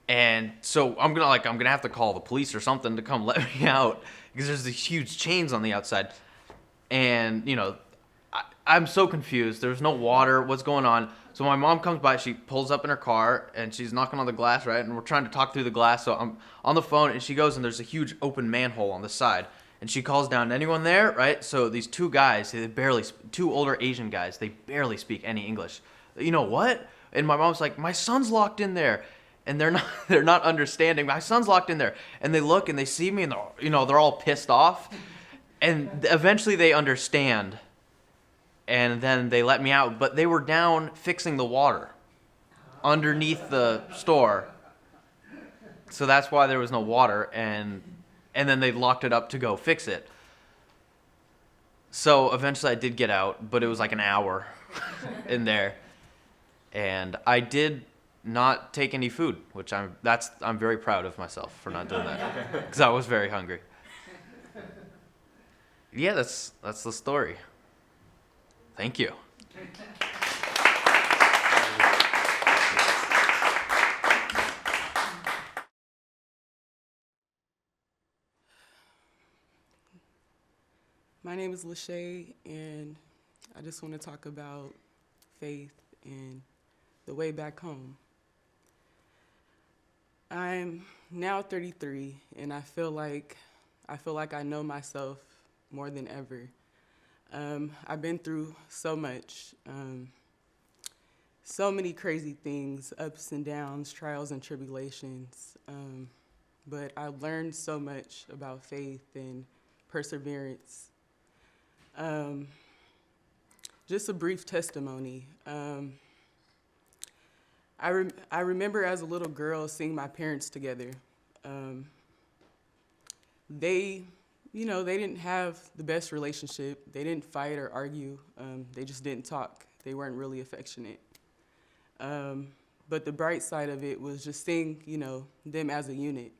And so I'm gonna have to call the police or something to come let me out because there's these huge chains on the outside. And, I'm so confused. There's no water. What's going on? So my mom comes by. She pulls up in her car, and she's knocking on the glass, right? And we're trying to talk through the glass. So I'm on the phone, and she goes, and there's a huge open manhole on the side. And she calls down, anyone there, right? So these two guys, two older Asian guys, they barely speak any English. You know what? And my mom's like, my son's locked in there. And they're not understanding. My son's locked in there. And they look and they see me and they're all pissed off. And eventually they understand. And then they let me out. But they were down fixing the water underneath the store. So that's why there was no water. And then they locked it up to go fix it. So eventually I did get out, but it was like an hour in there. And I did not take any food, which I'm very proud of myself for not doing that because I was very hungry. Yeah, that's the story. Thank you. My name is Lachey, and I just want to talk about faith and the way back home. I'm now 33, and I feel like I know myself more than ever. I've been through so much, so many crazy things, ups and downs, trials and tribulations. But I've learned so much about faith and perseverance. Just a brief testimony. I remember as a little girl seeing my parents together. They didn't have the best relationship. They didn't fight or argue. They just didn't talk. They weren't really affectionate. But the bright side of it was just seeing, them as a unit.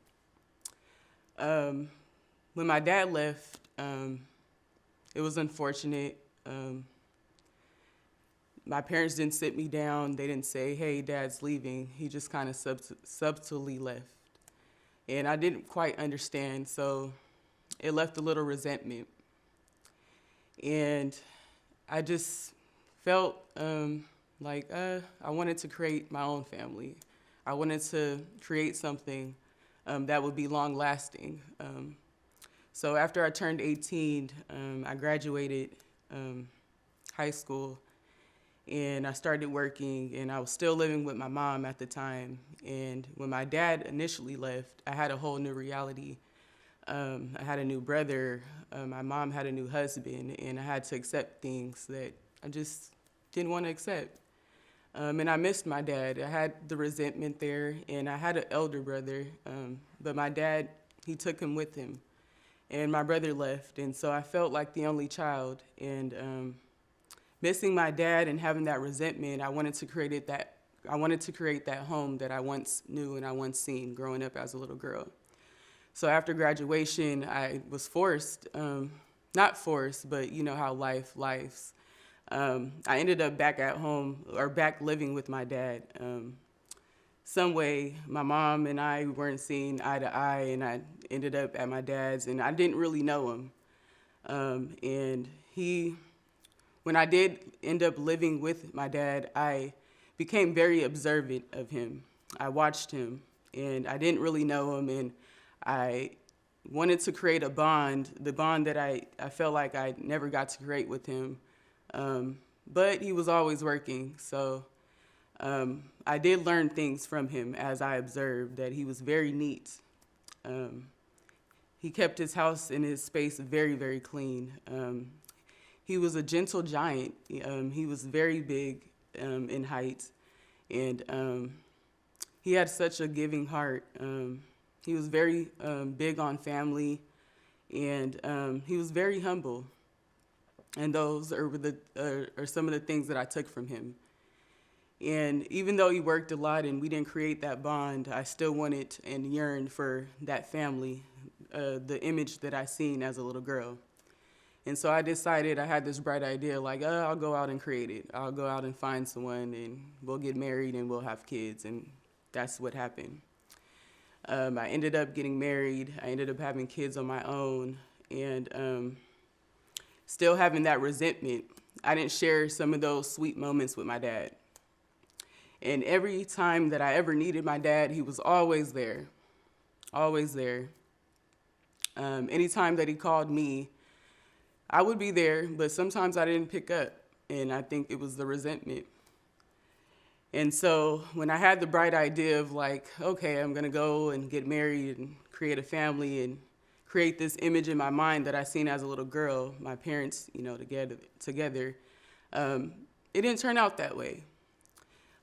When my dad left, it was unfortunate. My parents didn't sit me down. They didn't say, hey, Dad's leaving. He just kind of subtly left. And I didn't quite understand, so it left a little resentment. And I just felt like I wanted to create my own family. I wanted to create something that would be long-lasting. So after I turned 18, I graduated high school, and I started working, and I was still living with my mom at the time. And when my dad initially left, I had a whole new reality. I had a new brother, my mom had a new husband, and I had to accept things that I just didn't want to accept. And I missed my dad. I had the resentment there, and I had an elder brother, but my dad, he took him with him. And my brother left, and so I felt like the only child. And missing my dad and having that resentment, I wanted to create that home that I once knew and I once seen growing up as a little girl. So after graduation, I was forced, not forced, but you know how life. I ended up back at home, or back living with my dad. Some way, my mom and I weren't seeing eye to eye, and I ended up at my dad's, and I didn't really know him. When I did end up living with my dad, I became very observant of him. I watched him, and I didn't really know him, and I wanted to create a bond, the bond that I felt like I never got to create with him. But he was always working, so I did learn things from him as I observed that he was very neat. He kept his house and his space very, very clean. He was a gentle giant. He was very big in height, and he had such a giving heart. He was very big on family, and he was very humble. And those are some of the things that I took from him. And even though he worked a lot and we didn't create that bond, I still wanted and yearned for that family, the image that I seen as a little girl. And so I decided, I had this bright idea, like, I'll go out and create it. I'll go out and find someone, and we'll get married, and we'll have kids. And that's what happened. I ended up getting married. I ended up having kids on my own, and still having that resentment. I didn't share some of those sweet moments with my dad. And every time that I ever needed my dad, he was always there, always there. Anytime that he called me, I would be there, but sometimes I didn't pick up, and I think it was the resentment. And so when I had the bright idea of like, okay, I'm gonna go and get married and create a family and create this image in my mind that I seen as a little girl, my parents, together, it didn't turn out that way.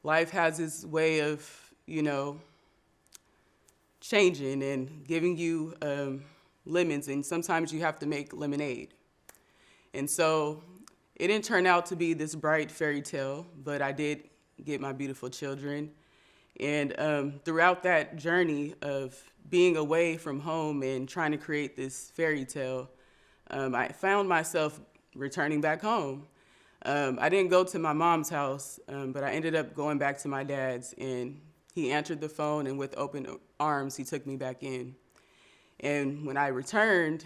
Life has its way of, changing and giving you lemons, and sometimes you have to make lemonade. And so it didn't turn out to be this bright fairy tale, but I did get my beautiful children. And throughout that journey of being away from home and trying to create this fairy tale, I found myself returning back home. I didn't go to my mom's house, but I ended up going back to my dad's, and he answered the phone, and with open arms, he took me back in. And when I returned,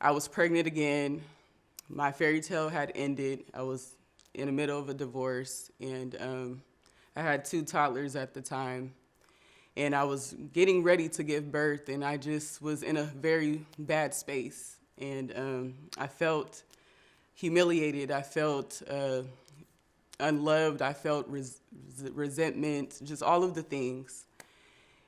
I was pregnant again. My fairy tale had ended. I was in the middle of a divorce, and I had 2 toddlers at the time. And I was getting ready to give birth, and I just was in a very bad space. And I felt humiliated. I felt unloved. I felt resentment, just all of the things.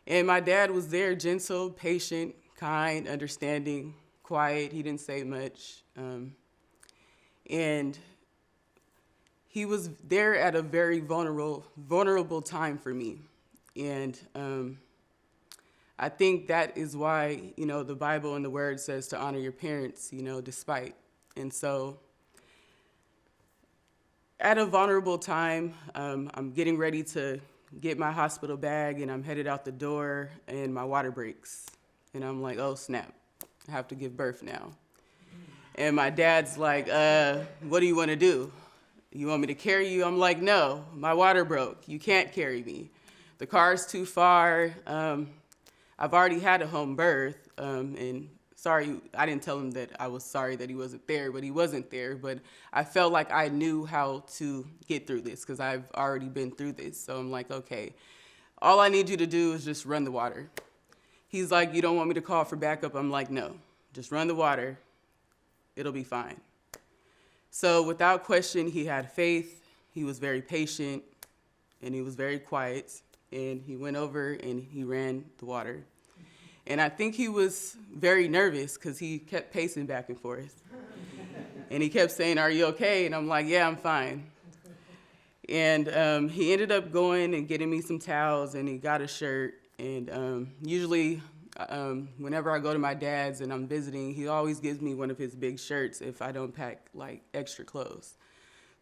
And my dad was there, gentle, patient, kind, understanding, quiet. He didn't say much. And he was there at a very vulnerable time for me. And I think that is why, the Bible and the Word says to honor your parents, despite. And so at a vulnerable time, I'm getting ready to get my hospital bag, and I'm headed out the door, and my water breaks. And I'm like, oh, snap, I have to give birth now. And my dad's like, what do you want to do? You want me to carry you? I'm like, no, my water broke. You can't carry me. The car's too far. I've already had a home birth, and sorry, I didn't tell him that I was sorry that he wasn't there, but he wasn't there. But I felt like I knew how to get through this because I've already been through this. So I'm like, okay, all I need you to do is just run the water. He's like, you don't want me to call for backup? I'm like, no, just run the water. It'll be fine. So without question, he had faith. He was very patient, and he was very quiet. And he went over and he ran the water. And I think he was very nervous because he kept pacing back and forth. And he kept saying, are you okay? And I'm like, yeah, I'm fine. And he ended up going and getting me some towels, and he got a shirt. And usually, whenever I go to my dad's and I'm visiting, he always gives me one of his big shirts if I don't pack like extra clothes.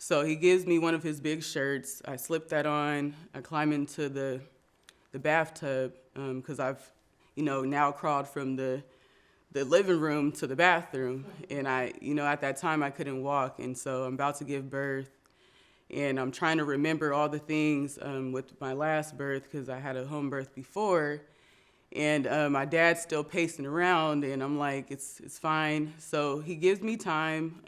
So he gives me one of his big shirts. I slip that on. I climb into the bathtub because I've now crawled from the the living room to the bathroom. And at that time I couldn't walk. And so I'm about to give birth, and I'm trying to remember all the things with my last birth, because I had a home birth before. And my dad's still pacing around, and I'm like, it's fine. So he gives me time.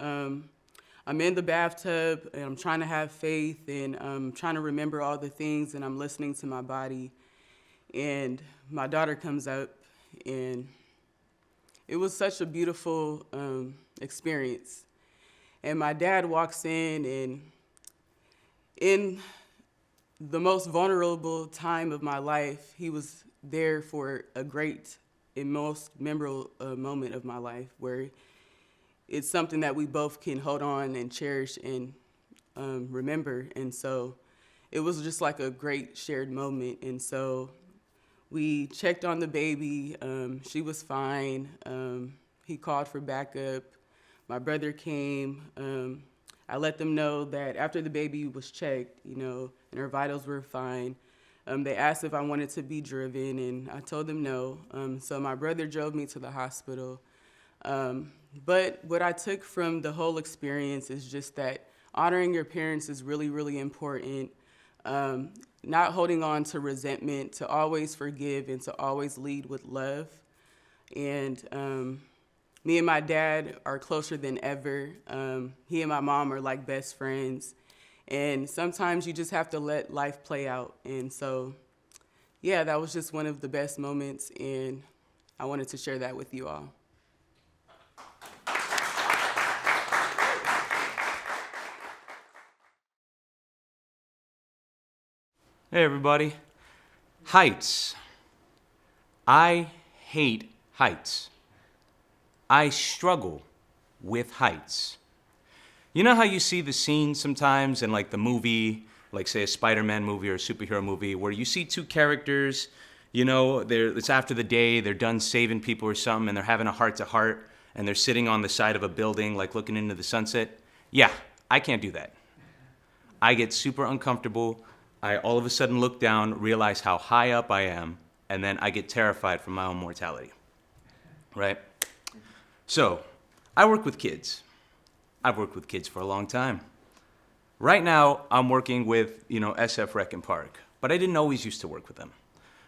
I'm in the bathtub, and I'm trying to have faith, and I'm trying to remember all the things, and I'm listening to my body. And my daughter comes up, and it was such a beautiful experience. And my dad walks in, and in the most vulnerable time of my life, he was there for a great and most memorable moment of my life, where it's something that we both can hold on and cherish and remember. And so it was just like a great shared moment. And so we checked on the baby. She was fine. He called for backup. My brother came. I let them know that after the baby was checked, and her vitals were fine, they asked if I wanted to be driven, and I told them no. So my brother drove me to the hospital. But what I took from the whole experience is just that honoring your parents is really, really important. Not holding on to resentment, to always forgive, and to always lead with love. And me and my dad are closer than ever. He and my mom are like best friends. And sometimes you just have to let life play out. And so, yeah, that was just one of the best moments, and I wanted to share that with you all. Hey everybody. Heights. I hate heights. I struggle with heights. You know how you see the scene sometimes in like the movie, like say a Spider-Man movie or a superhero movie, where you see two characters, it's after the day, they're done saving people or something, and they're having a heart-to-heart, and they're sitting on the side of a building, like looking into the sunset? Yeah, I can't do that. I get super uncomfortable. I all of a sudden look down, realize how high up I am, and then I get terrified from my own mortality, right? So, I work with kids. I've worked with kids for a long time. Right now, I'm working with, SF Rec and Park, but I didn't always used to work with them.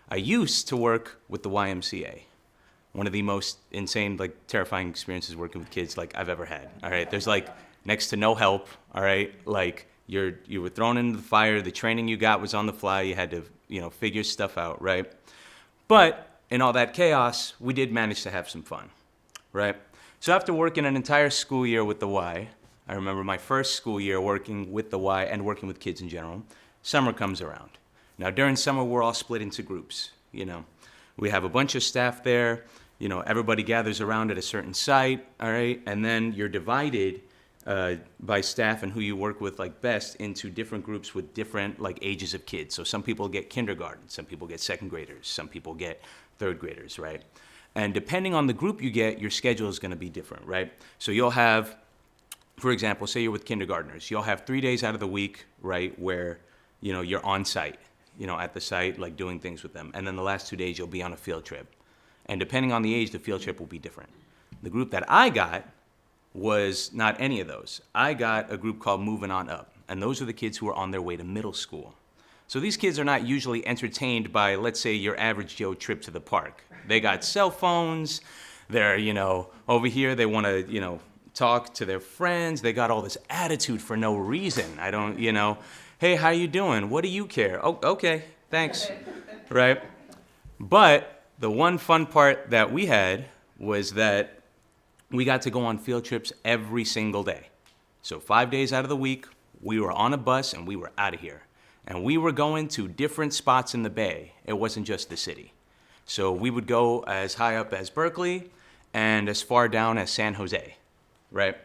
I used to work with the YMCA, one of the most insane, terrifying experiences working with kids I've ever had, all right? There's next to no help, all right? You were thrown into the fire, the training you got was on the fly, you had to, figure stuff out, right? But in all that chaos, we did manage to have some fun, right? So after working an entire school year with the Y, I remember my first school year working with the Y and working with kids in general, summer comes around. Now during summer, we're all split into groups, We have a bunch of staff there, everybody gathers around at a certain site, all right? And then you're divided by staff and who you work with best into different groups with different ages of kids. So some people get kindergarten, some people get second graders, some people get third graders, right? And depending on the group you get, your schedule is going to be different, right? So you'll have, for example, say you're with kindergartners, you'll have 3 days out of the week, right, where you're on site, at the site, doing things with them. And then the last 2 days you'll be on a field trip. And depending on the age, the field trip will be different. The group that I got was not any of those. I got a group called Moving On Up, and those are the kids who are on their way to middle school. So these kids are not usually entertained by, let's say, your average Joe trip to the park. They got cell phones, they're, over here, they want to, talk to their friends, they got all this attitude for no reason. I don't, hey, how you doing? What do you care? Oh, okay, thanks, right? But the one fun part that we had was that we got to go on field trips every single day. So 5 days out of the week, we were on a bus and we were out of here. And we were going to different spots in the Bay. It wasn't just the city. So we would go as high up as Berkeley and as far down as San Jose, right?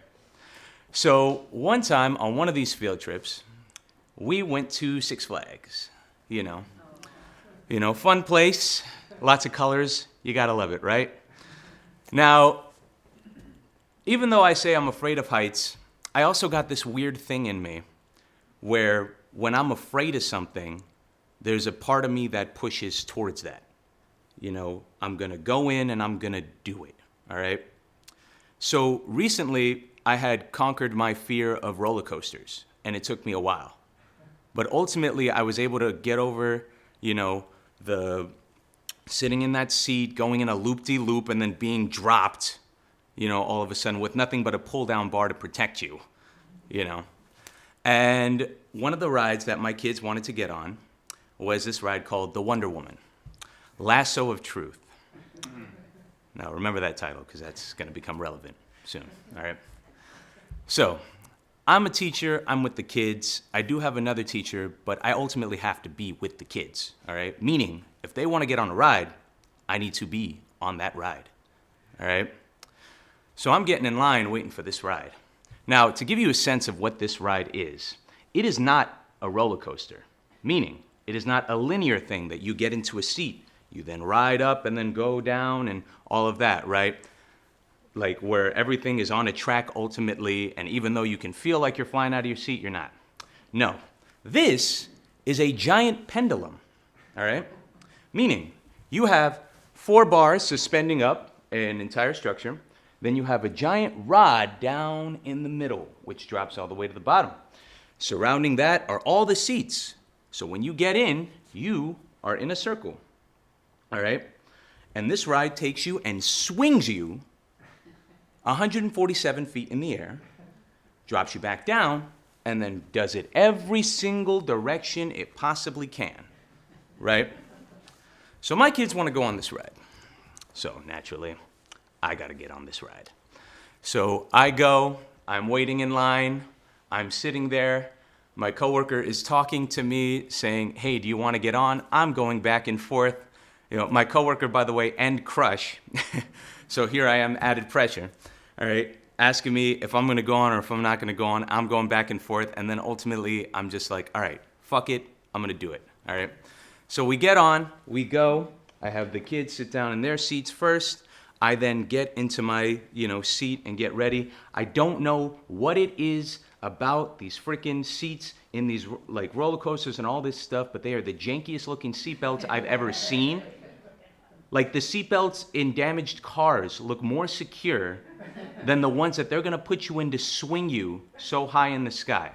So one time on one of these field trips, we went to Six Flags, fun place, lots of colors, you gotta love it, right? Now, even though I say I'm afraid of heights, I also got this weird thing in me where when I'm afraid of something, there's a part of me that pushes towards that. I'm gonna go in and I'm gonna do it, all right? So recently, I had conquered my fear of roller coasters, and it took me a while. But ultimately, I was able to get over, the sitting in that seat, going in a loop-de-loop, and then being dropped, all of a sudden with nothing but a pull-down bar to protect you, And one of the rides that my kids wanted to get on was this ride called the Wonder Woman, Lasso of Truth. Now, remember that title, because that's going to become relevant soon, all right? So, I'm a teacher, I'm with the kids. I do have another teacher, but I ultimately have to be with the kids, all right? Meaning, if they want to get on a ride, I need to be on that ride, all right? So I'm getting in line waiting for this ride. Now, to give you a sense of what this ride is, it is not a roller coaster, meaning it is not a linear thing that you get into a seat, you then ride up and then go down and all of that, right? Like where everything is on a track ultimately, and even though you can feel like you're flying out of your seat, you're not. No, this is a giant pendulum, all right? Meaning you have 4 bars suspending up an entire structure, then you have a giant rod down in the middle, which drops all the way to the bottom. Surrounding that are all the seats. So when you get in, you are in a circle, all right? And this ride takes you and swings you 147 feet in the air, drops you back down, and then does it every single direction it possibly can, right? So my kids want to go on this ride. So naturally, I got to get on this ride. So I go, I'm waiting in line, I'm sitting there. My coworker is talking to me saying, hey, do you want to get on? I'm going back and forth. My coworker, by the way, and crush. So here I am, added pressure. All right, asking me if I'm going to go on or if I'm not going to go on. I'm going back and forth. And then ultimately, I'm just like, all right, fuck it. I'm going to do it. All right. So we get on, we go. I have the kids sit down in their seats first. I then get into my, seat and get ready. I don't know what it is about these freaking seats in these like roller coasters and all this stuff, but they are the jankiest looking seatbelts I've ever seen. Like the seatbelts in damaged cars look more secure than the ones that they're gonna put you in to swing you so high in the sky.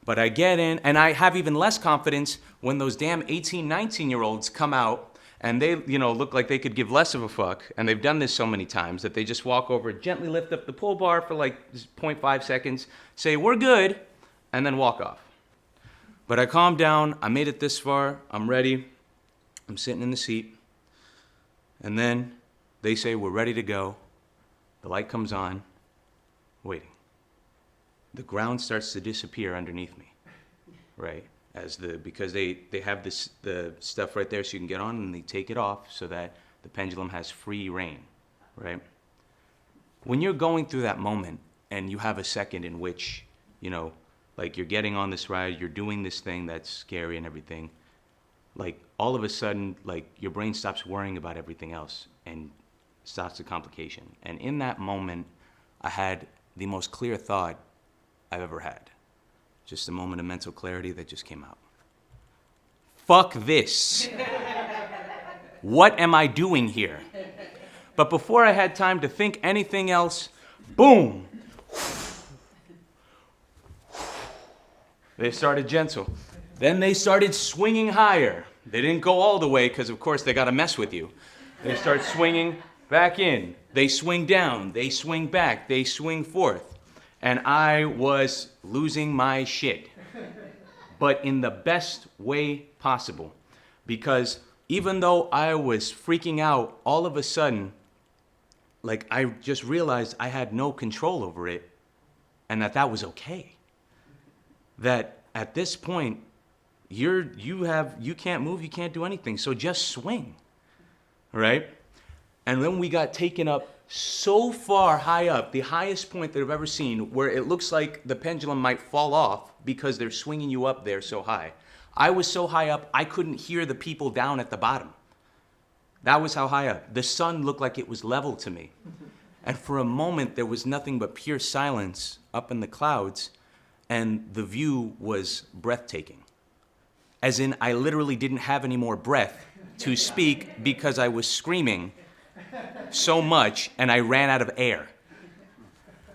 But I get in, and I have even less confidence when those damn 18, 19-year-olds come out and they, look like they could give less of a fuck, and they've done this so many times that they just walk over, gently lift up the pull bar for like 0.5 seconds, say, we're good, and then walk off. But I calm down, I made it this far, I'm ready, I'm sitting in the seat, and then they say, we're ready to go. The light comes on, waiting. The ground starts to disappear underneath me, right? Because they have the stuff right there so you can get on, and they take it off so that the pendulum has free reign, right? When you're going through that moment and you have a second in which, like you're getting on this ride, you're doing this thing that's scary and everything, like all of a sudden, like your brain stops worrying about everything else and stops the complication. And in that moment, I had the most clear thought I've ever had. Just a moment of mental clarity that just came out. Fuck this. What am I doing here? But before I had time to think anything else, boom. They started gentle. Then they started swinging higher. They didn't go all the way because, of course, they got to mess with you. They start swinging back in. They swing down. They swing back. They swing forth. And I was losing my shit, but in the best way possible. Because even though I was freaking out, all of a sudden, like I just realized I had no control over it and that was okay. That at this point, you can't move, you can't do anything, so just swing, right? And then we got taken up so far high up, the highest point that I've ever seen, where it looks like the pendulum might fall off because they're swinging you up there so high. I was so high up, I couldn't hear the people down at the bottom. That was how high up. The sun looked like it was level to me. And for a moment, there was nothing but pure silence up in the clouds, and the view was breathtaking. As in, I literally didn't have any more breath to speak because I was screaming so much, and I ran out of air.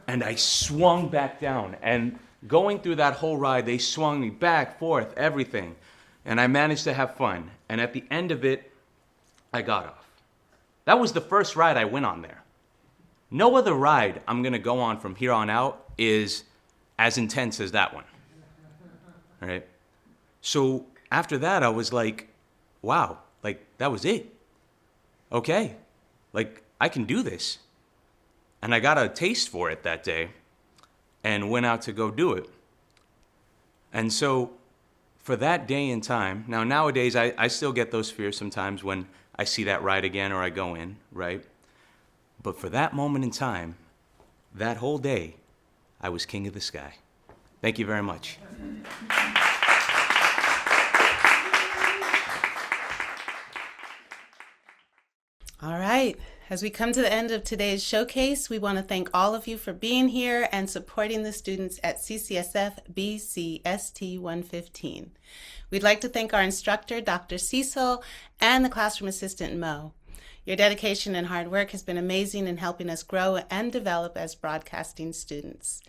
And I swung back down. And going through that whole ride, they swung me back, forth, everything. And I managed to have fun. And at the end of it, I got off. That was the first ride I went on there. No other ride I'm going to go on from here on out is as intense as that one. All right? So after that, I was like, wow, like, that was it. Okay, like, I can do this. And I got a taste for it that day and went out to go do it. And so for that day and time, now nowadays I still get those fears sometimes when I see that ride again or I go in, right? But for that moment in time, that whole day, I was king of the sky. Thank you very much. All right. As we come to the end of today's showcase, we want to thank all of you for being here and supporting the students at CCSF BCST 115. We'd like to thank our instructor, Dr. Cecil, and the classroom assistant, Mo. Your dedication and hard work has been amazing in helping us grow and develop as broadcasting students.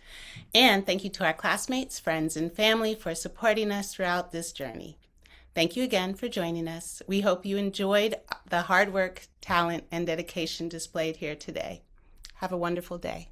And thank you to our classmates, friends, and family for supporting us throughout this journey. Thank you again for joining us. We hope you enjoyed the hard work, talent, and dedication displayed here today. Have a wonderful day.